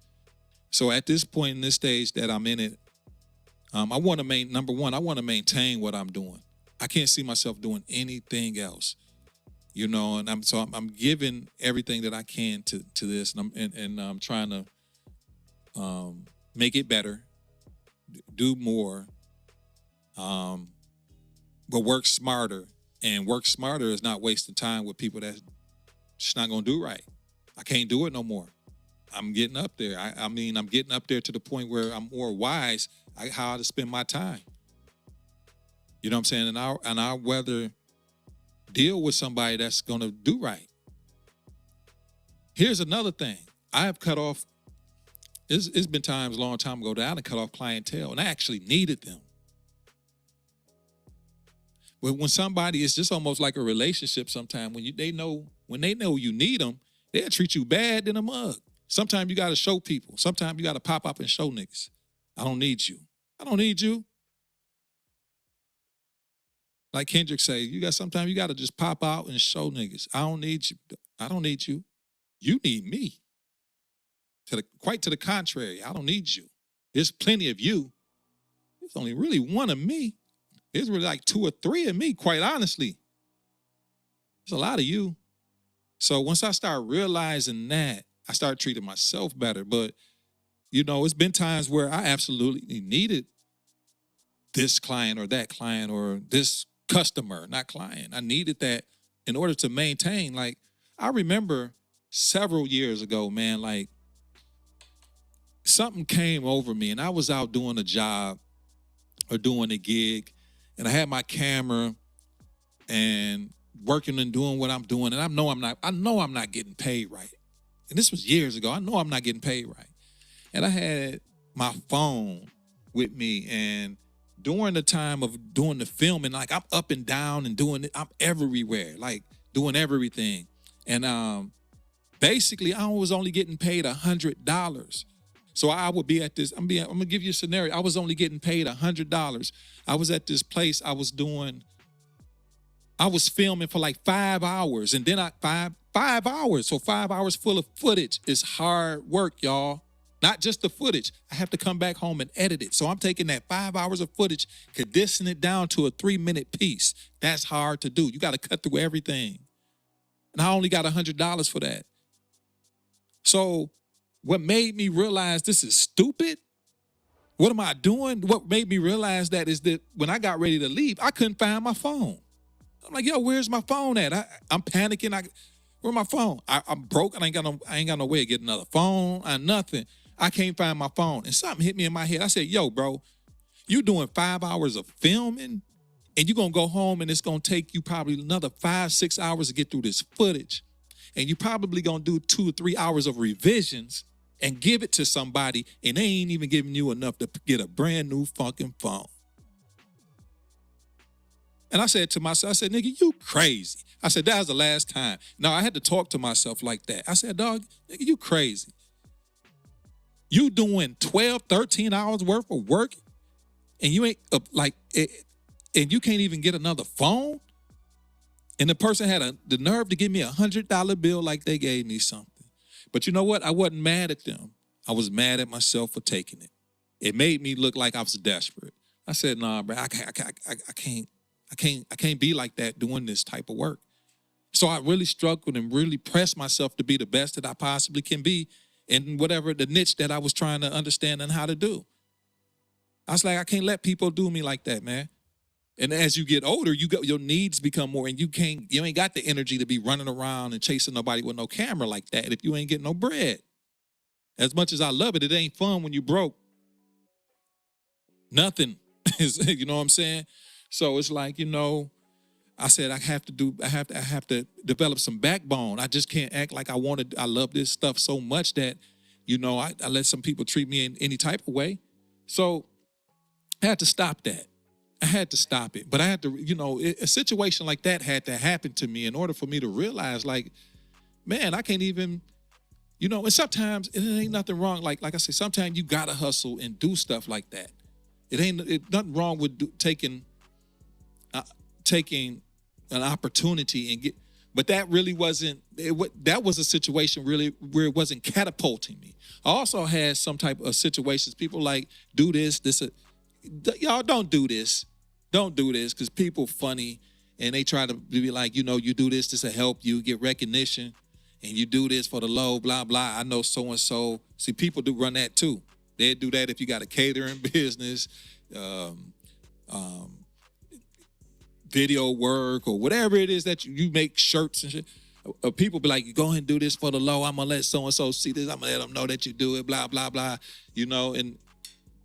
So at this point in this stage that I'm in it, I want to maintain what I'm doing. I can't see myself doing anything else, you know. And I'm giving everything that I can to this, and I'm trying to make it better, do more, but work smarter. And work smarter is not wasting time with people that's just not gonna do right. I can't do it no more. I'm getting up there. I'm getting up there to the point where I'm more wise how to spend my time. You know what I'm saying? And I'll rather deal with somebody that's gonna do right. Here's another thing. I have cut off. It's been times a long time ago that I done cut off clientele, and I actually needed them. But when somebody, it's just almost like a relationship sometimes. When they know you need them, they'll treat you bad than a mug. Sometimes you got to show people. Sometimes you got to pop up and show niggas. I don't need you. I don't need you. Like Kendrick say, sometimes you got to just pop out and show niggas. I don't need you. I don't need you. You need me. Quite to the contrary, I don't need you. There's plenty of you. There's only really one of me. There's really like 2 or 3 of me, quite honestly. There's a lot of you. So once I start realizing that, I start treating myself better. But, you know, it's been times where I absolutely needed this client or that client or this customer, not client. I needed that in order to maintain. Like, I remember several years ago, man, like something came over me and I was out doing a job or doing a gig. And I had my camera and working and doing what I'm doing. And I know I'm not getting paid right. And this was years ago. I know I'm not getting paid right. And I had my phone with me. And during the time of doing the filming, like I'm up and down and doing it. I'm everywhere, like doing everything. And basically I was only getting paid $100. So I would be at this, I'm gonna give you a scenario. I was only getting paid $100. I was at this place I was filming for like 5 hours, and then 5 hours. So 5 hours full of footage is hard work, y'all. Not just the footage. I have to come back home and edit it. So I'm taking that 5 hours of footage, condensing it down to a 3-minute piece. That's hard to do. You got to cut through everything. And I only got $100 for that. So what made me realize this is stupid? What am I doing? What made me realize that is that when I got ready to leave, I couldn't find my phone. I'm like, yo, where's my phone at? I'm panicking. Where's my phone? I'm broke. I ain't got no way to get another phone or nothing. I can't find my phone. And something hit me in my head. I said, yo, bro, you doing 5 hours of filming and you're going to go home and it's going to take you probably another 5-6 hours to get through this footage. And you probably going to do 2 or 3 hours of revisions and give it to somebody, and they ain't even giving you enough to get a brand new fucking phone. And I said to myself, nigga, you crazy. I said, that was the last time. No, I had to talk to myself like that. I said, dog, nigga, you crazy. You doing 12, 13 hours worth of work, and you ain't and you can't even get another phone? And the person had the nerve to give me $100 bill like they gave me something. But you know what? I wasn't mad at them. I was mad at myself for taking it. It made me look like I was desperate. I said, nah, bro, I can't be like that doing this type of work. So I really struggled and really pressed myself to be the best that I possibly can be in whatever the niche that I was trying to understand and how to do. I was like, I can't let people do me like that, man. And as you get older, your needs become more, and you ain't got the energy to be running around and chasing nobody with no camera like that if you ain't getting no bread. As much as I love it, it ain't fun when you broke. Nothing is, you know what I'm saying? So it's like, I said I have to develop some backbone. I just can't act like I love this stuff so much that, I let some people treat me in any type of way. So I had to stop that. I had to stop it. But I had to, a situation like that had to happen to me in order for me to realize, like, man, I can't even, and sometimes it ain't nothing wrong. Like I said, sometimes you gotta hustle and do stuff like that. It nothing wrong with taking an opportunity and but that really wasn't, that was a situation really where it wasn't catapulting me. I also had some type of situations, people like, do this, y'all don't do this. Don't do this, because people funny and they try to be like, you do this to help you get recognition, and you do this for the low, blah, blah. I know so-and-so. See, people do run that too. They do that if you got a catering business, video work, or whatever it is that you make shirts and shit. People be like, you go ahead and do this for the low. I'm going to let so-and-so see this. I'm going to let them know that you do it, blah, blah, blah.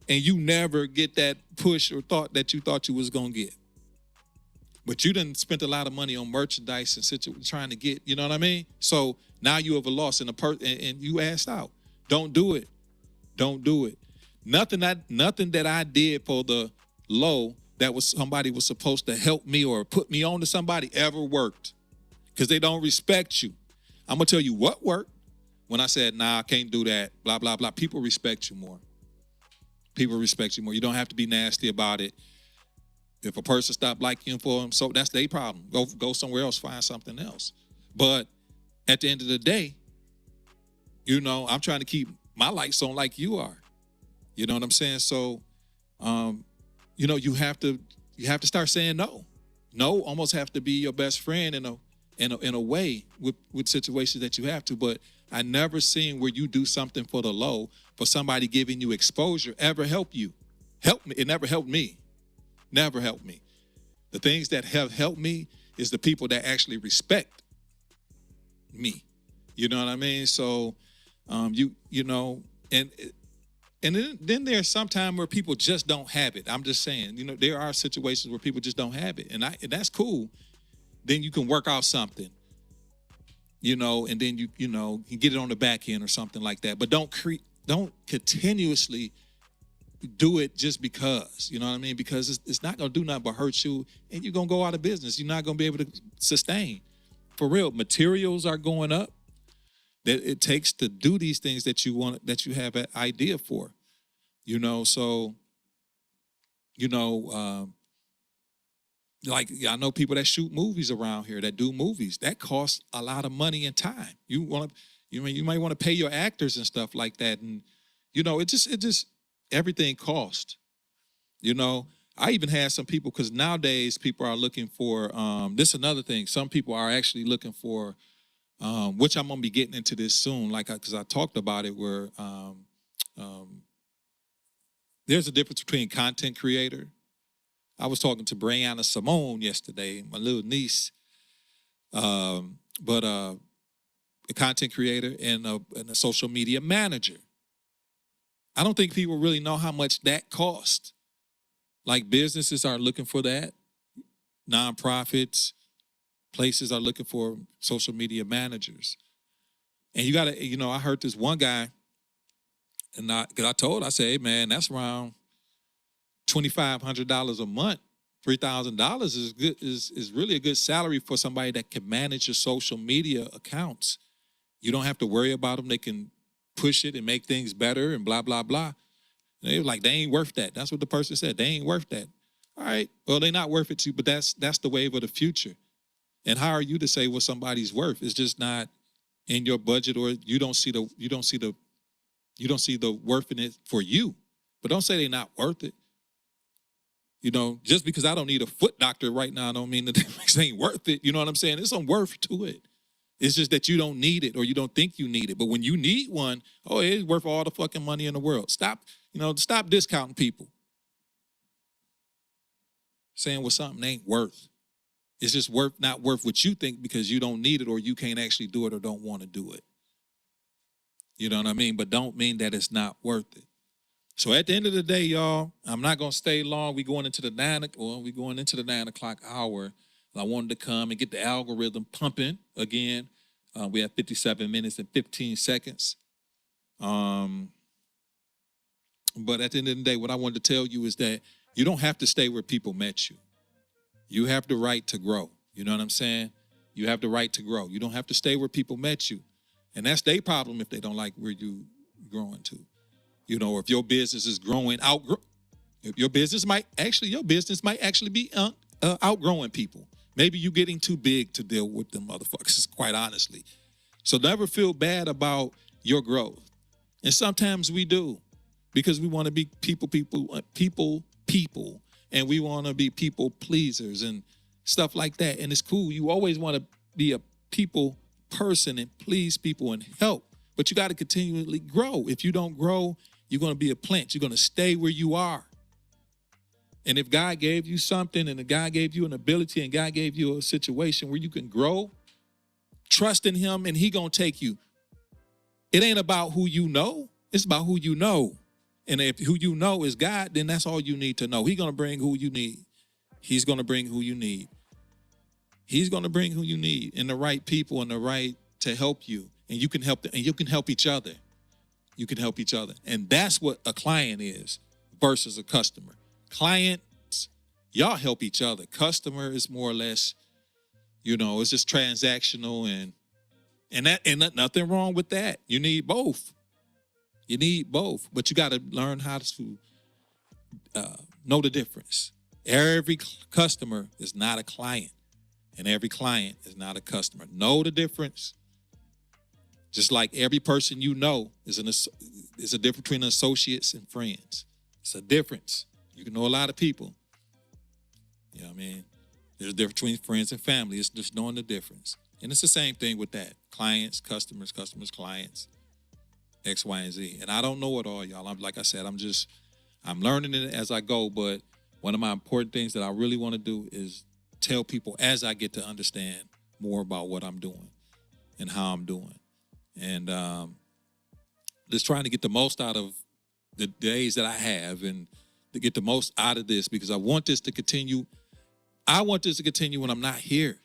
And you never get that push or thought that you thought you was going to get. But you done spent a lot of money on merchandise and trying to get, you know what I mean? So now you have a loss and you asked out. Don't do it. Don't do it. Nothing that I did for the low that somebody was supposed to help me or put me on to somebody ever worked, because they don't respect you. I'm going to tell you what worked when I said, nah, I can't do that, blah, blah, blah. People respect you more. People respect you more. You don't have to be nasty about it. If a person stopped liking you for them, so that's their problem. Go somewhere else, find something else. But at the end of the day, I'm trying to keep my lights on like you are. You know what I'm saying? So, you have to start saying no. No almost have to be your best friend in a way with situations that you have to. But I never seen where you do something for the low, for somebody giving you exposure, ever help you. Help me. It never helped me. Never helped me. The things that have helped me is the people that actually respect me. You know what I mean? So, and then there's some time where people just don't have it. I'm just saying, there are situations where people just don't have it, and that's cool. Then you can work out something, and then you can get it on the back end or something like that. But don't continuously do it just because, you know what I mean? Because it's not going to do nothing but hurt you, and you're going to go out of business. You're not going to be able to sustain. For real, materials are going up that it takes to do these things that you have an idea for, so, like, I know people that shoot movies around here, that do movies. That costs a lot of money and time. You might want to pay your actors and stuff like that. And, it just everything costs. I even had some people, because nowadays people are looking for, this is another thing. Some people are actually looking for, which I'm going to be getting into this soon, because I talked about it, where there's a difference between content creator. I was talking to Brianna Simone yesterday, my little niece, but a content creator and a social media manager. I don't think people really know how much that costs. Like, businesses are looking for that. Nonprofits, places are looking for social media managers. And you got to, I heard this one guy, and I said, hey, man, that's around $2,500 a month. $3,000 is good, is really a good salary for somebody that can manage your social media accounts. You don't have to worry about them. They can push it and make things better and blah, blah, blah. And they were like, they ain't worth that. That's what the person said. They ain't worth that. All right. Well, they're not worth it to you, but that's the wave of the future. And how are you to say what somebody's worth? It's just not in your budget, or you don't see the worth in it for you. But don't say they're not worth it. You know, just because I don't need a foot doctor right now, I don't mean that it ain't worth it. You know what I'm saying? There's some worth to it. It's just that you don't need it or you don't think you need it. But when you need one, oh, it's worth all the fucking money in the world. Stop discounting people. Saying what something ain't worth. It's just not worth what you think because you don't need it or you can't actually do it or don't want to do it. You know what I mean? But don't mean that it's not worth it. So at the end of the day, y'all, I'm not gonna stay long. We're going into the 9 o'clock hour. I wanted to come and get the algorithm pumping again. We have 57 minutes and 15 seconds. But at the end of the day, what I wanted to tell you is that you don't have to stay where people met you. You have the right to grow. You know what I'm saying? You have the right to grow. You don't have to stay where people met you. And that's their problem if they don't like where you growing to. You know, if your business is growing, your business might actually be outgrowing people. Maybe you getting too big to deal with them motherfuckers, quite honestly. So never feel bad about your growth. And sometimes we do, because we want to be people, and we want to be people pleasers and stuff like that. And it's cool. You always want to be a people person and please people and help, but you got to continually grow. If you don't grow, you're going to be a plant. You're going to stay where you are. And if God gave you something and God gave you an ability and God gave you a situation where you can grow, trust in him and he going to take you. It ain't about who you know. It's about who you know. And if who you know is God, then that's all you need to know. He's going to bring who you need. He's going to bring who you need. He's going to bring who you need and the right people and the right to help you. And you can help them, and you can help each other. You can help each other. And that's what a client is versus a customer. Clients, y'all help each other. Customer is more or less, it's just transactional and nothing wrong with that. You need both. You need both, but you got to learn how to know the difference. Every customer is not a client, and every client is not a customer. Know the difference. Just like every person you know is a difference between associates and friends. It's a difference. You can know a lot of people. You know what I mean? There's a difference between friends and family. It's just knowing the difference. And it's the same thing with that. Clients, customers, clients, X, Y, and Z. And I don't know it all, y'all. Like I said, I'm learning it as I go. But one of my important things that I really want to do is tell people as I get to understand more about what I'm doing and how I'm doing. And just trying to get the most out of the days that I have and to get the most out of this, because I want this to continue. I want this to continue when I'm not here.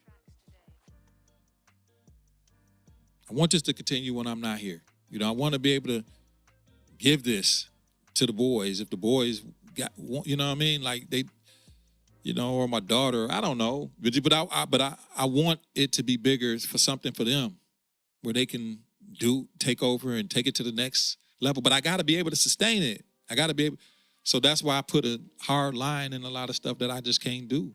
I want this to continue when I'm not here. I want to be able to give this to the boys. If the boys got, you know what I mean? Like they, or my daughter, I don't know. But I want it to be bigger for something for them where they can take over and take it to the next level. But I got to be able to sustain it. I got to be able. So that's why I put a hard line in a lot of stuff that I just can't do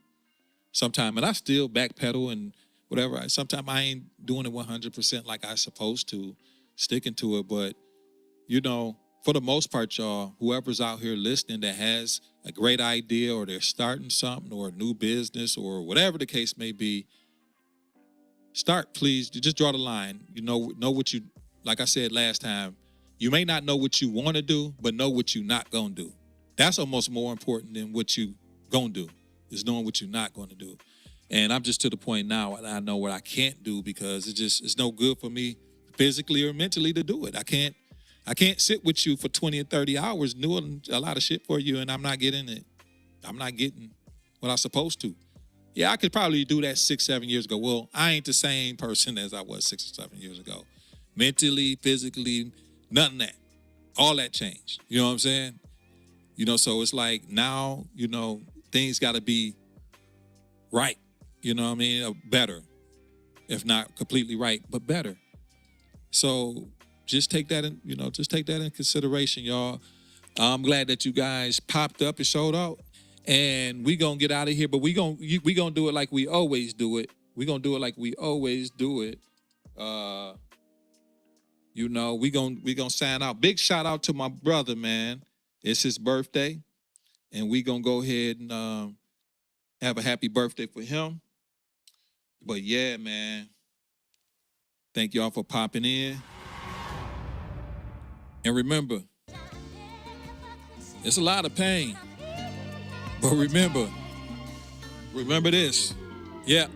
sometimes. And I still backpedal and whatever. Sometimes I ain't doing it 100% like I supposed to, sticking to it. But, for the most part, y'all, whoever's out here listening that has a great idea or they're starting something or a new business or whatever the case may be, start, please. You just draw the line. Know what you, like I said last time, you may not know what you want to do, but know what you're not going to do. That's almost more important than what you going to do, is knowing what you're not going to do. And I'm just to the point now, I know what I can't do because it's no good for me physically or mentally to do it. I can't sit with you for 20 or 30 hours doing a lot of shit for you and I'm not getting it. I'm not getting what I'm supposed to. Yeah, I could probably do that 6-7 years ago. Well, I ain't the same person as I was 6 or 7 years ago. Mentally, physically, none of that. All that changed. You know what I'm saying? So it's like now, things got to be right. You know what I mean? Better. If not completely right, but better. So just take that in consideration, y'all. I'm glad that you guys popped up and showed up. And we going to get out of here, but we going to do it like we always do it. We going to do it like we always do it. We going to sign out. Big shout out to my brother, man. It's his birthday. and we gonna go ahead and have a happy birthday for him. But yeah, man, thank y'all for popping in. And remember, it's a lot of pain. But remember this. Yeah.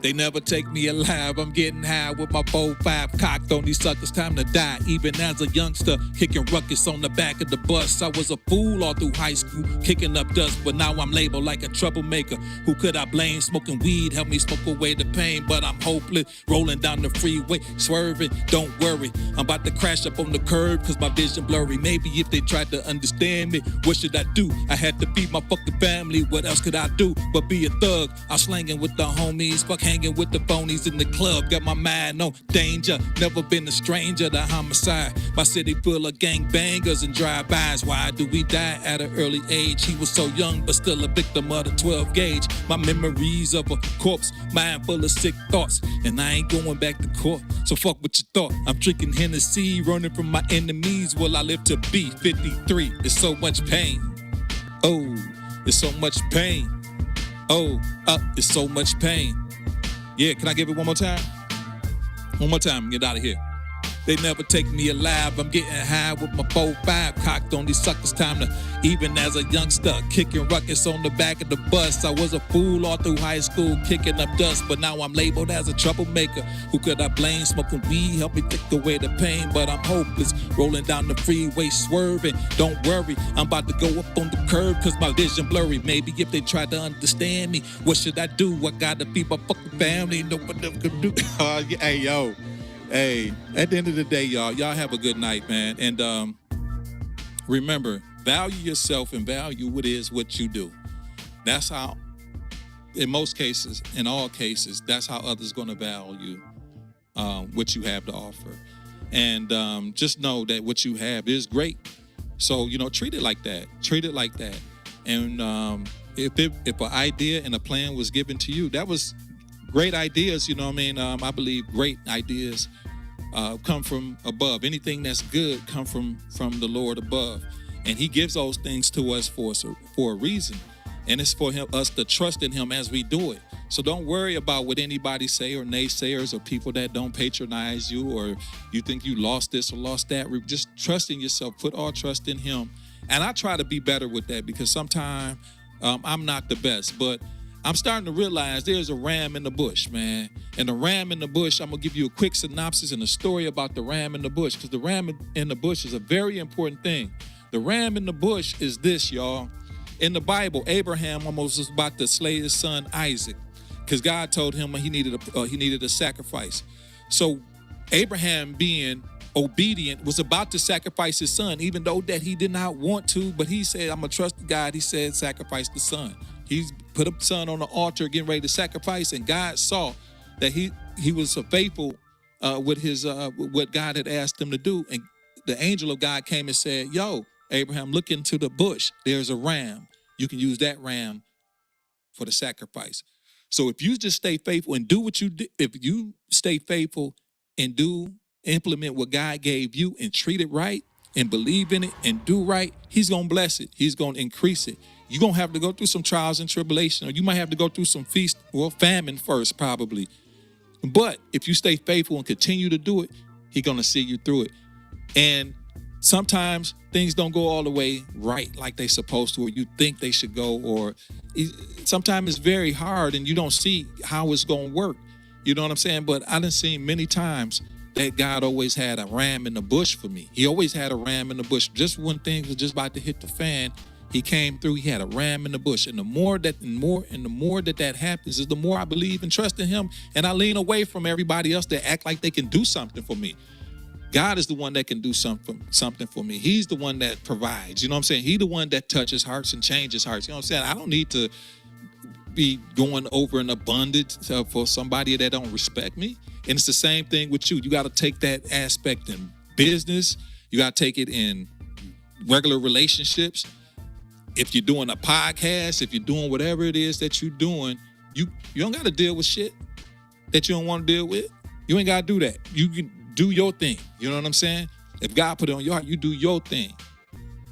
They never take me alive. I'm getting high with my 4-5 cocked on these suckers. Time to die. Even as a youngster, kicking ruckus on the back of the bus. I was a fool all through high school, kicking up dust. But now I'm labeled like a troublemaker. Who could I blame? Smoking weed helped me smoke away the pain. But I'm hopeless, rolling down the freeway, swerving. Don't worry, I'm about to crash up on the curb cause my vision blurry. Maybe if they tried to understand me, what should I do? I had to feed my fucking family. What else could I do but be a thug? I'm slanging with the homies, fuck hanging with the phonies in the club. Got my mind on danger, never been a stranger to homicide. My city full of gangbangers and drive-bys. Why do we die at an early age? He was so young but still a victim of the 12 gauge. My memories of a corpse, mind full of sick thoughts, and I ain't going back to court, so fuck what you thought. I'm drinking Hennessy, running from my enemies. Will I live to be 53? There's so much pain. Oh, there's so much pain. Oh, there's so much pain. Yeah, can I give it one more time? One more time, get out of here. They never take me alive. I'm getting high with my 4-5 cocked on these suckers. Time to, even as a youngster, kicking ruckus on the back of the bus. I was a fool all through high school, kicking up dust. But now I'm labeled as a troublemaker. Who could I blame? Smoking weed helped me take away the pain. But I'm hopeless, rolling down the freeway, swerving. Don't worry, I'm about to go up on the curb cause my vision blurry. Maybe if they tried to understand me, what should I do? I gotta feed my fucking family. No one else could do. Hey, yo. Hey, at the end of the day, y'all have a good night, man. And remember, value yourself and value what is what you do. That's how, in most cases, in all cases, that's how others going to value what you have to offer. And just know that what you have is great. So, treat it like that. Treat it like that. And if an idea and a plan was given to you, that was great ideas, I believe great ideas come from above. Anything that's good come from the Lord above. And he gives those things to us for a reason. And it's for us to trust in him as we do it. So don't worry about what anybody say, or naysayers, or people that don't patronize you, or you think you lost this or lost that. Just trust in yourself. Put all trust in him. And I try to be better with that because sometimes I'm not the best. But I'm starting to realize there's a ram in the bush, man. And the ram in the bush, I'm going to give you a quick synopsis and a story about the ram in the bush, because the ram in the bush is a very important thing. The ram in the bush is this, y'all. In the Bible, Abraham almost was about to slay his son Isaac because God told him he needed a sacrifice. So Abraham, being obedient, was about to sacrifice his son, even though that he did not want to, but he said, I'm going to trust God. He said, sacrifice the son. He's put a son on the altar, getting ready to sacrifice, and God saw that he was faithful with his what God had asked him to do. And the angel of God came and said, yo, Abraham, look into the bush. There's a ram. You can use that ram for the sacrifice. So if you just stay faithful and do what you do, if you stay faithful and implement what God gave you and treat it right and believe in it and do right, he's going to bless it. He's going to increase it. You're going to have to go through some trials and tribulation, or you might have to go through some famine first, probably. But if you stay faithful and continue to do it, he's going to see you through it. And sometimes things don't go all the way right like they're supposed to, or you think they should go, or sometimes it's very hard and you don't see how it's going to work. You know what I'm saying? But I done seen many times that God always had a ram in the bush for me. He always had a ram in the bush. Just when things was just about to hit the fan, he came through. He had a ram in the bush. And the more that happens is the more I believe and trust in him. And I lean away from everybody else that act like they can do something for me. God is the one that can do something for me. He's the one that provides. You know what I'm saying? He's the one that touches hearts and changes hearts. You know what I'm saying? I don't need to be going over an abundance for somebody that don't respect me. And it's the same thing with you. You got to take that aspect in business. You got to take it in regular relationships. If you're doing a podcast, if you're doing whatever it is that you're doing, you don't got to deal with shit that you don't want to deal with. You ain't got to do that. You can do your thing. You know what I'm saying? If God put it on your heart, you do your thing.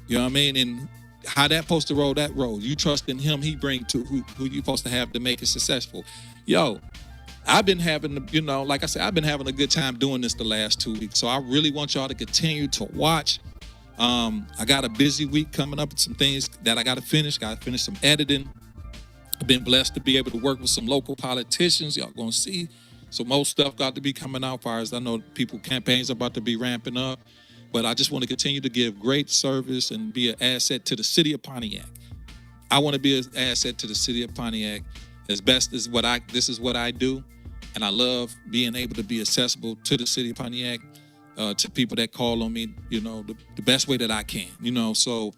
You know what I mean? And how that supposed to roll that road. You trust in him, he bring to who you supposed to have to make it successful. Yo, I've been having, like I said, I've been having a good time doing this the last 2 weeks. So I really want y'all to continue to watch. I got a busy week coming up with some things that I got to finish. Got to finish some editing. I've been blessed to be able to work with some local politicians. Y'all gonna see some more stuff got to be coming out. Far as I know, campaigns are about to be ramping up. But I just want to continue to give great service and be an asset to the city of Pontiac. I want to be an asset to the city of Pontiac as best as this is what I do. And I love being able to be accessible to the city of Pontiac, to people that call on me, the best way that I can, so,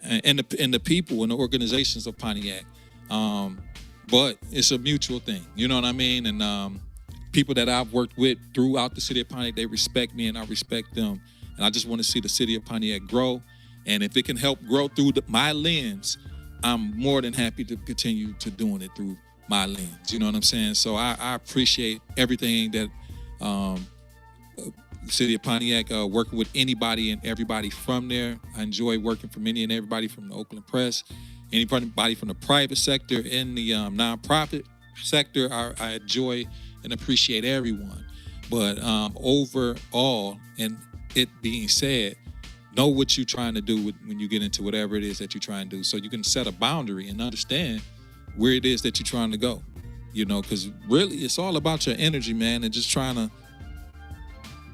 and the people and the organizations of Pontiac. But it's a mutual thing, you know what I mean? And people that I've worked with throughout the city of Pontiac, they respect me and I respect them. And I just want to see the city of Pontiac grow. And if it can help grow through my lens, I'm more than happy to continue to doing it through my lens. You know what I'm saying? So I appreciate everything that the city of Pontiac, working with anybody and everybody from there. I enjoy working for any and everybody from the Oakland Press, anybody from the private sector and the nonprofit sector. I enjoy and appreciate everyone. But overall, and it being said, know what you're trying to do when you get into whatever it is that you're trying to do, so you can set a boundary and understand where it is that you're trying to go, because really it's all about your energy, man, and just trying to,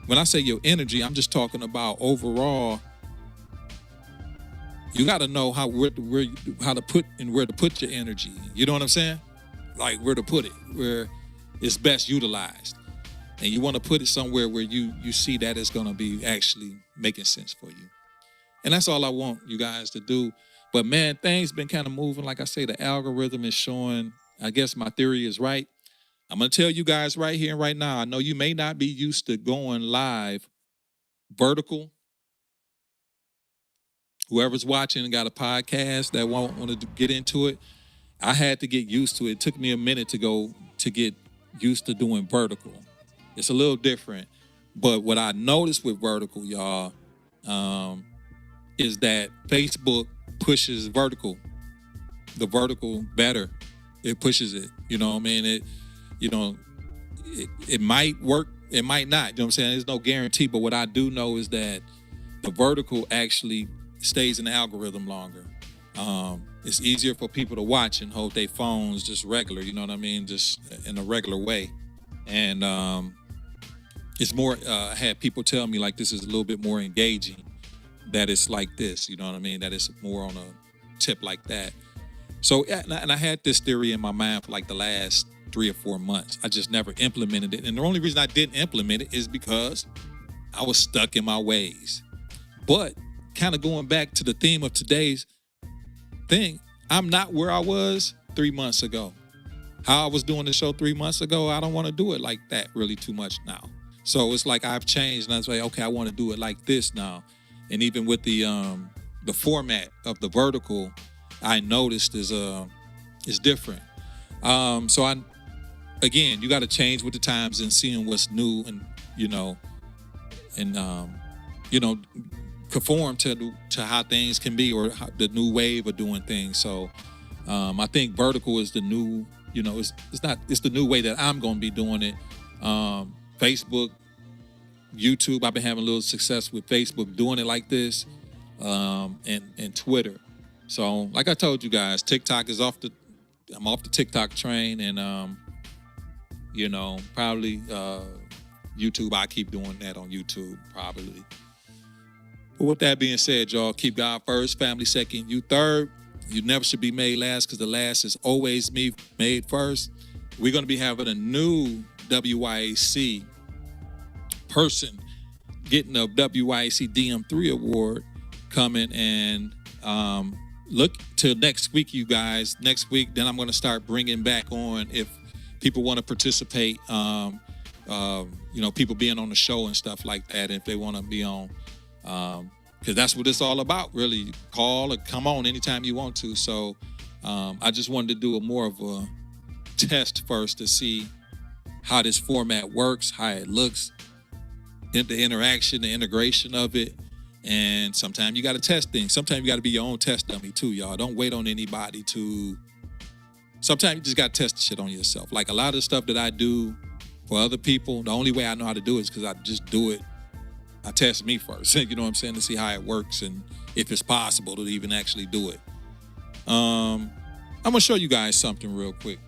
when I say your energy, I'm just talking about overall, you got to know how to put and where to put your energy, you know what I'm saying? Like where to put it, where it's best utilized. And you want to put it somewhere where you see that it's going to be actually making sense for you. And that's all I want you guys to do. But man, things been kind of moving. Like I say, the algorithm is showing, I guess my theory is right. I'm going to tell you guys right here and right now, I know you may not be used to going live vertical. Whoever's watching and got a podcast that won't want to get into it, I had to get used to it. It took me a minute to get used to doing vertical. It's a little different. But what I noticed with vertical, y'all, is that Facebook pushes the vertical better. It pushes it, you know what I mean? It might work, it might not, you know what I'm saying? There's no guarantee, but what I do know is that the vertical actually stays in the algorithm longer. It's easier for people to watch and hold their phones just regular, you know what I mean? Just in a regular way. And it's more, I had people tell me like this is a little bit more engaging, that it's like this, you know what I mean? That it's more on a tip like that. So, and I had this theory in my mind for like the last 3 or 4 months. I just never implemented it. And the only reason I didn't implement it is because I was stuck in my ways. But kind of going back to the theme of today's thing, I'm not where I was 3 months ago. How I was doing the show 3 months ago, I don't want to do it like that really too much now. So it's like I've changed, and I was like, okay, I want to do it like this now. And even with the format of the vertical, I noticed is different. So again, you got to change with the times and seeing what's new, and conform to how things can be, or the new wave of doing things. So I think vertical is the new, it's the new way that I'm going to be doing it. Facebook, YouTube, I've been having a little success with Facebook doing it like this, and Twitter. So like I told you guys, TikTok is I'm off the TikTok train, and probably YouTube, I keep doing that on YouTube probably. But with that being said, y'all, keep God first, family second, you third. You never should be made last, because the last is always made first. We're going to be having a new WYAC person getting a WYAC DM3 award coming, and look till next week, you guys. Next week, then I'm going to start bringing back on, if people want to participate, people being on the show and stuff like that, if they want to be on, because that's what it's all about, really. Call or come on anytime you want to. So I just wanted to do more of a test first to see how this format works, how it looks, the interaction, the integration of it, And sometimes you got to test things. Sometimes you got to be your own test dummy too, y'all. Don't wait on anybody to. Sometimes you just got to test the shit on yourself. Like a lot of the stuff that I do for other people, the only way I know how to do it is because I just do it. I test me first, you know what I'm saying, to see how it works and if it's possible to even actually do it. I'm going to show you guys something real quick.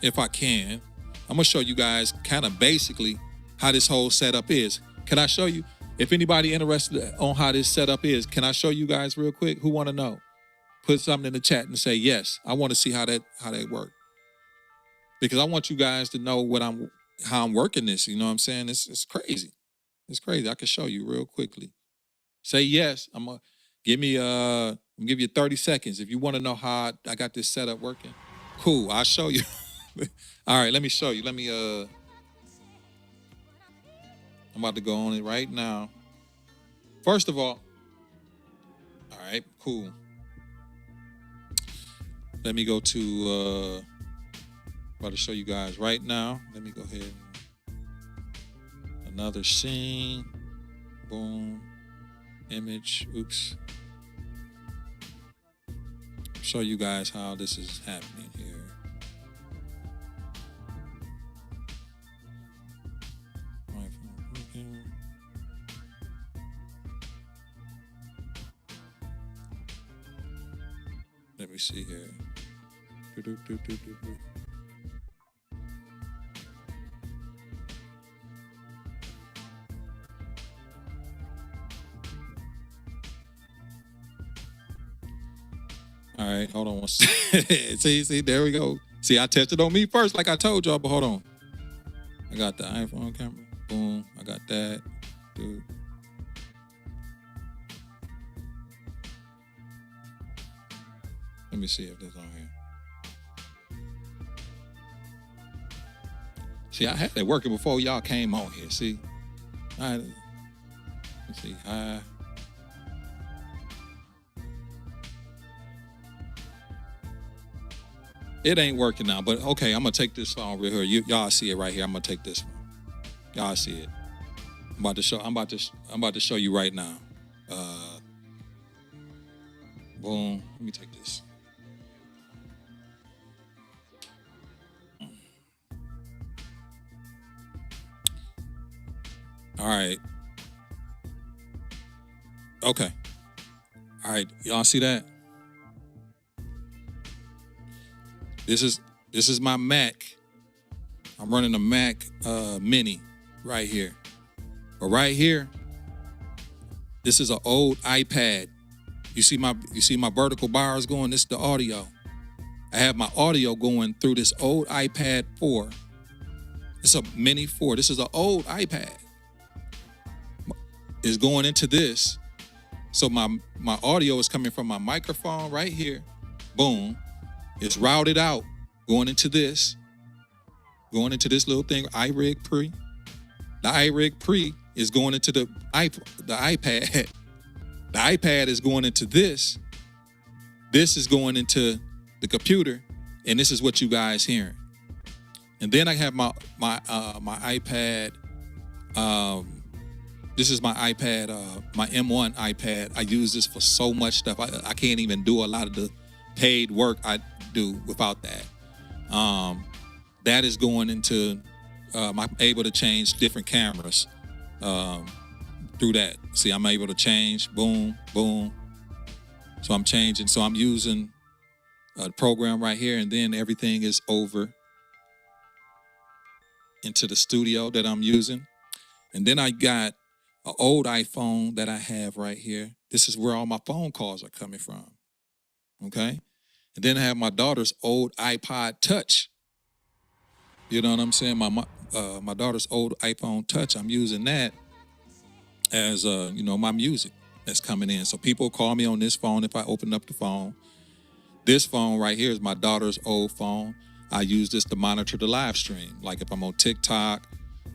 If I can. I'm going to show you guys kind of basically how this whole setup is. Can I show you? If anybody interested on how this setup is, can I show you guys real quick? Who want to know? Put something in the chat and say yes. I want to see how that works. Because I want you guys to know how I'm working this. You know what I'm saying? It's crazy. It's crazy. I can show you real quickly. Say yes. I'm gonna give you 30 seconds. If you want to know how I got this setup working, cool. I'll show you. All right, let me show you. I'm about to go on it right now. First of all right, cool. Let me go to, about to show you guys right now. Let me go ahead. Another scene. Boom. Image. Oops. Show you guys how this is happening here. Let me see here. All right, hold on one second. see, there we go. See, I tested on me first, like I told y'all, but hold on. I got the iPhone camera. Boom, I got that. Dude. Let me see if this on here. See, I had it working before y'all came on here. See, let's see. It ain't working now, but okay, I'm gonna take this phone real here. Y'all see it right here. I'm gonna take this one. Y'all see it. I'm about to show you right now. Boom. Let me take this. All right. Okay. All right. Y'all see that? This is my Mac. I'm running a Mac Mini right here. But right here, this is an old iPad. You see my vertical bars going? This is the audio. I have my audio going through this old iPad 4. It's a Mini 4. This is an old iPad. It's going into this. So my audio is coming from my microphone right here. Boom. It's routed out, going into this little thing, iRig Pre. The iRig Pre is going into the iPad. The iPad is going into this. This is going into the computer, and this is what you guys hearing. And then I have my iPad. This is my iPad, my M1 iPad. I use this for so much stuff. I can't even do a lot of the paid work I do without that. That is going into, I'm able to change different cameras through that. See, I'm able to change, boom, boom. So I'm changing. So I'm using a program right here, and then everything is over into the studio that I'm using. And then I got an old iPhone that I have right here. This is where all my phone calls are coming from. Okay? And then I have my daughter's old iPod Touch. You know what I'm saying? My daughter's old iPhone Touch. I'm using that as my music that's coming in. So people call me on this phone if I open up the phone. This phone right here is my daughter's old phone. I use this to monitor the live stream. Like if I'm on TikTok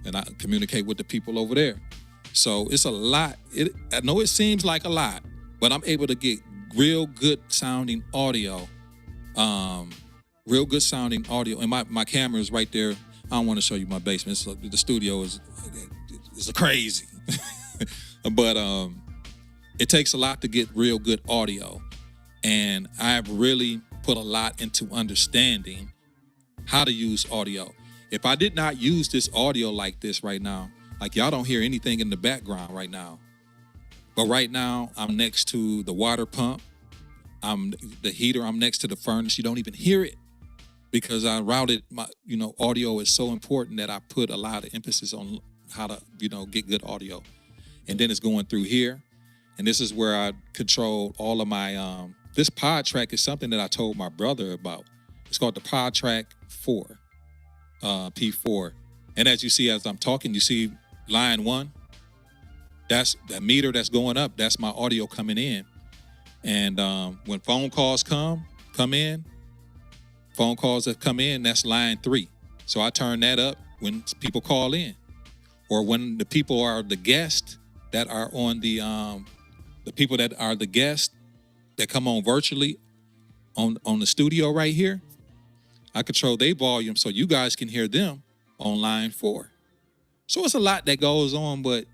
and I communicate with the people over there. So it's a lot. I know it seems like a lot, but I'm able to get real good sounding audio. Real good sounding audio. And my camera is right there. I don't want to show you my basement. The studio is crazy. But it takes a lot to get real good audio. And I've really put a lot into understanding how to use audio. If I did not use this audio like this right now, like y'all don't hear anything in the background right now. But right now, I'm next to the water pump. I'm the heater. I'm next to the furnace. You don't even hear it because I routed my, audio is so important that I put a lot of emphasis on how to, get good audio. And then it's going through here. And this is where I control all of my, this Pontiac is something that I told my brother about. It's called the Pontiac 4, P4. And as you see, as I'm talking, you see line 1. That's that meter that's going up. That's my audio coming in. And when phone calls come in, phone calls that come in, that's line 3. So I turn that up when people call in, or when the people are the guests that are on the people that are the guests that come on virtually on the studio right here. I control their volume so you guys can hear them on line 4. So it's a lot that goes on, but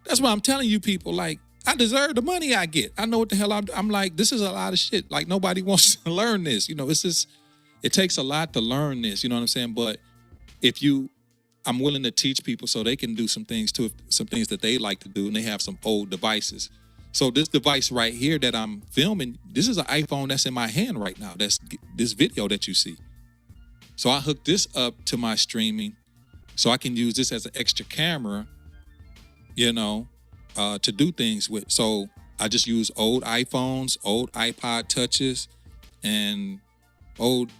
that's why I'm telling you people, like, I deserve the money I get. I know what the hell I'm like, this is a lot of shit. Like, nobody wants to learn this. It's just, it takes a lot to learn this, you know what I'm saying? But I'm willing to teach people so they can do some things that they like to do, and they have some old devices. So this device right here that I'm filming, this is an iPhone that's in my hand right now. That's this video that you see. So I hooked this up to my streaming so I can use this as an extra camera, to do things with. So I just use old iPhones, old iPod touches, and older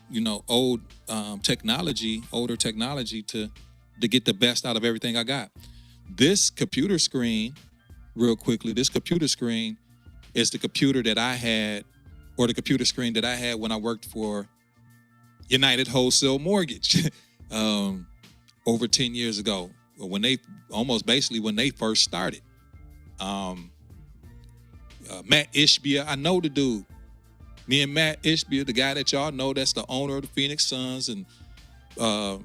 technology to get the best out of everything I got. This computer screen, real quickly, is the computer that I had, or the computer screen that I had when I worked for United Wholesale Mortgage over 10 years ago, when they first started. Matt Ishbia, I know the dude. Me and Matt Ishbia, the guy that y'all know, that's the owner of the Phoenix Suns, and the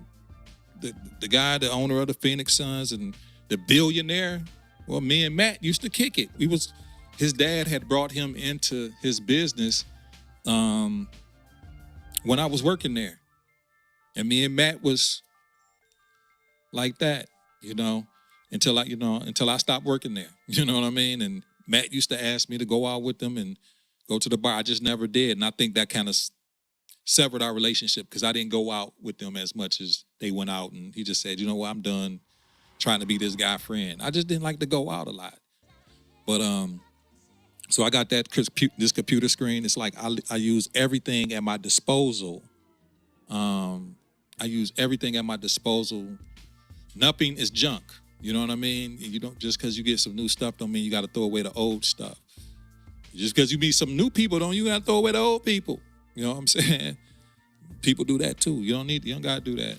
owner of the Phoenix Suns, and the billionaire. Well, me and Matt used to kick it. His dad had brought him into his business when I was working there, and me and Matt was like that, until I stopped working there. You know what I mean? And Matt used to ask me to go out with them and go to the bar. I just never did. And I think that kind of severed our relationship because I didn't go out with them as much as they went out. And he just said, you know what, I'm done trying to be this guy friend. I just didn't like to go out a lot. But so I got this computer screen. It's like I use everything at my disposal. Nothing is junk. You know what I mean? You don't, just because you get some new stuff don't mean you got to throw away the old stuff. Just because you meet some new people don't you got to throw away the old people. You know what I'm saying? People do that too. You don't got to do that.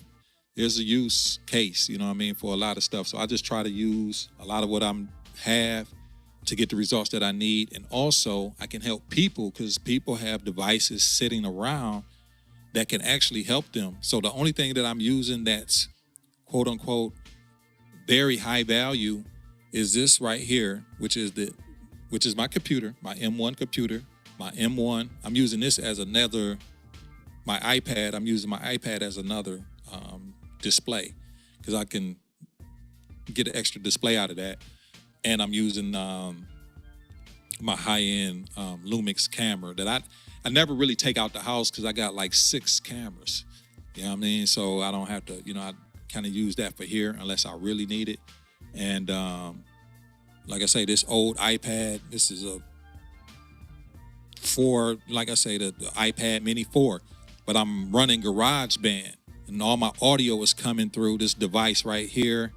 There's a use case, you know what I mean, for a lot of stuff. So I just try to use a lot of what I have to get the results that I need. And also I can help people because people have devices sitting around that can actually help them. So the only thing that I'm using that's quote unquote very high value is this right here, which is my computer, my M1 computer, my M1. I'm using this as my iPad. I'm using my iPad as another display because I can get an extra display out of that. And I'm using my high-end Lumix camera that I never really take out the house because I got like 6 cameras. You know what I mean? So I don't have to, I kind of use that for here unless I really need it. And like I say, this old iPad, this is a 4, like I say, the iPad Mini 4, but I'm running GarageBand and all my audio is coming through this device right here,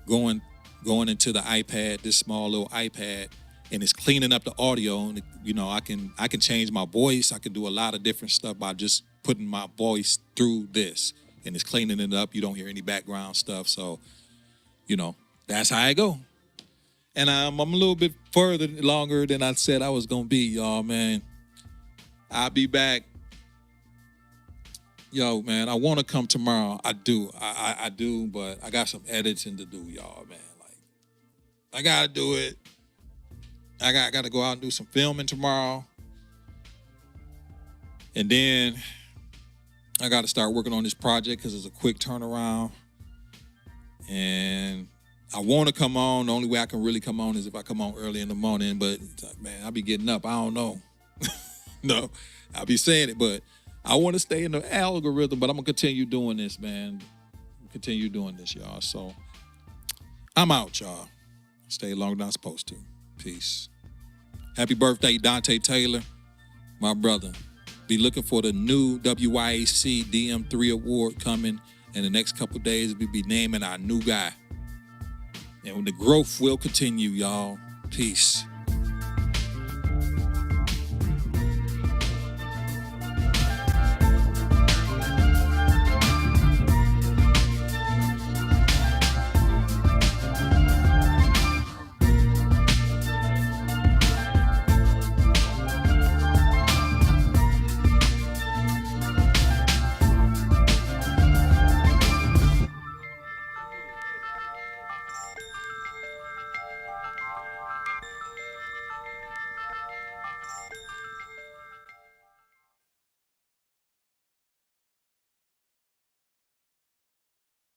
going into the iPad, this small little iPad, and it's cleaning up the audio. And I can change my voice. I can do a lot of different stuff by just putting my voice through this, and it's cleaning it up. You don't hear any background stuff. So, that's how I go. And I'm a little bit longer than I said I was gonna be, y'all, man. I'll be back. Yo, man, I want to come tomorrow. I do. I do, but I got some editing to do, y'all, man. Like, I gotta do it. I got to go out and do some filming tomorrow. And then I got to start working on this project because it's a quick turnaround. And I want to come on. The only way I can really come on is if I come on early in the morning. But, man, I'll be getting up. I don't know. No, I'll be saying it. But I want to stay in the algorithm. But I'm going to continue doing this, man. Continue doing this, y'all. So I'm out, y'all. Stay longer than I'm supposed to. Peace. Happy birthday, Dante Taylor, my brother. Be looking for the new WYAC DM3 award coming in the next couple of days. We'll be naming our new guy. And the growth will continue, y'all. Peace.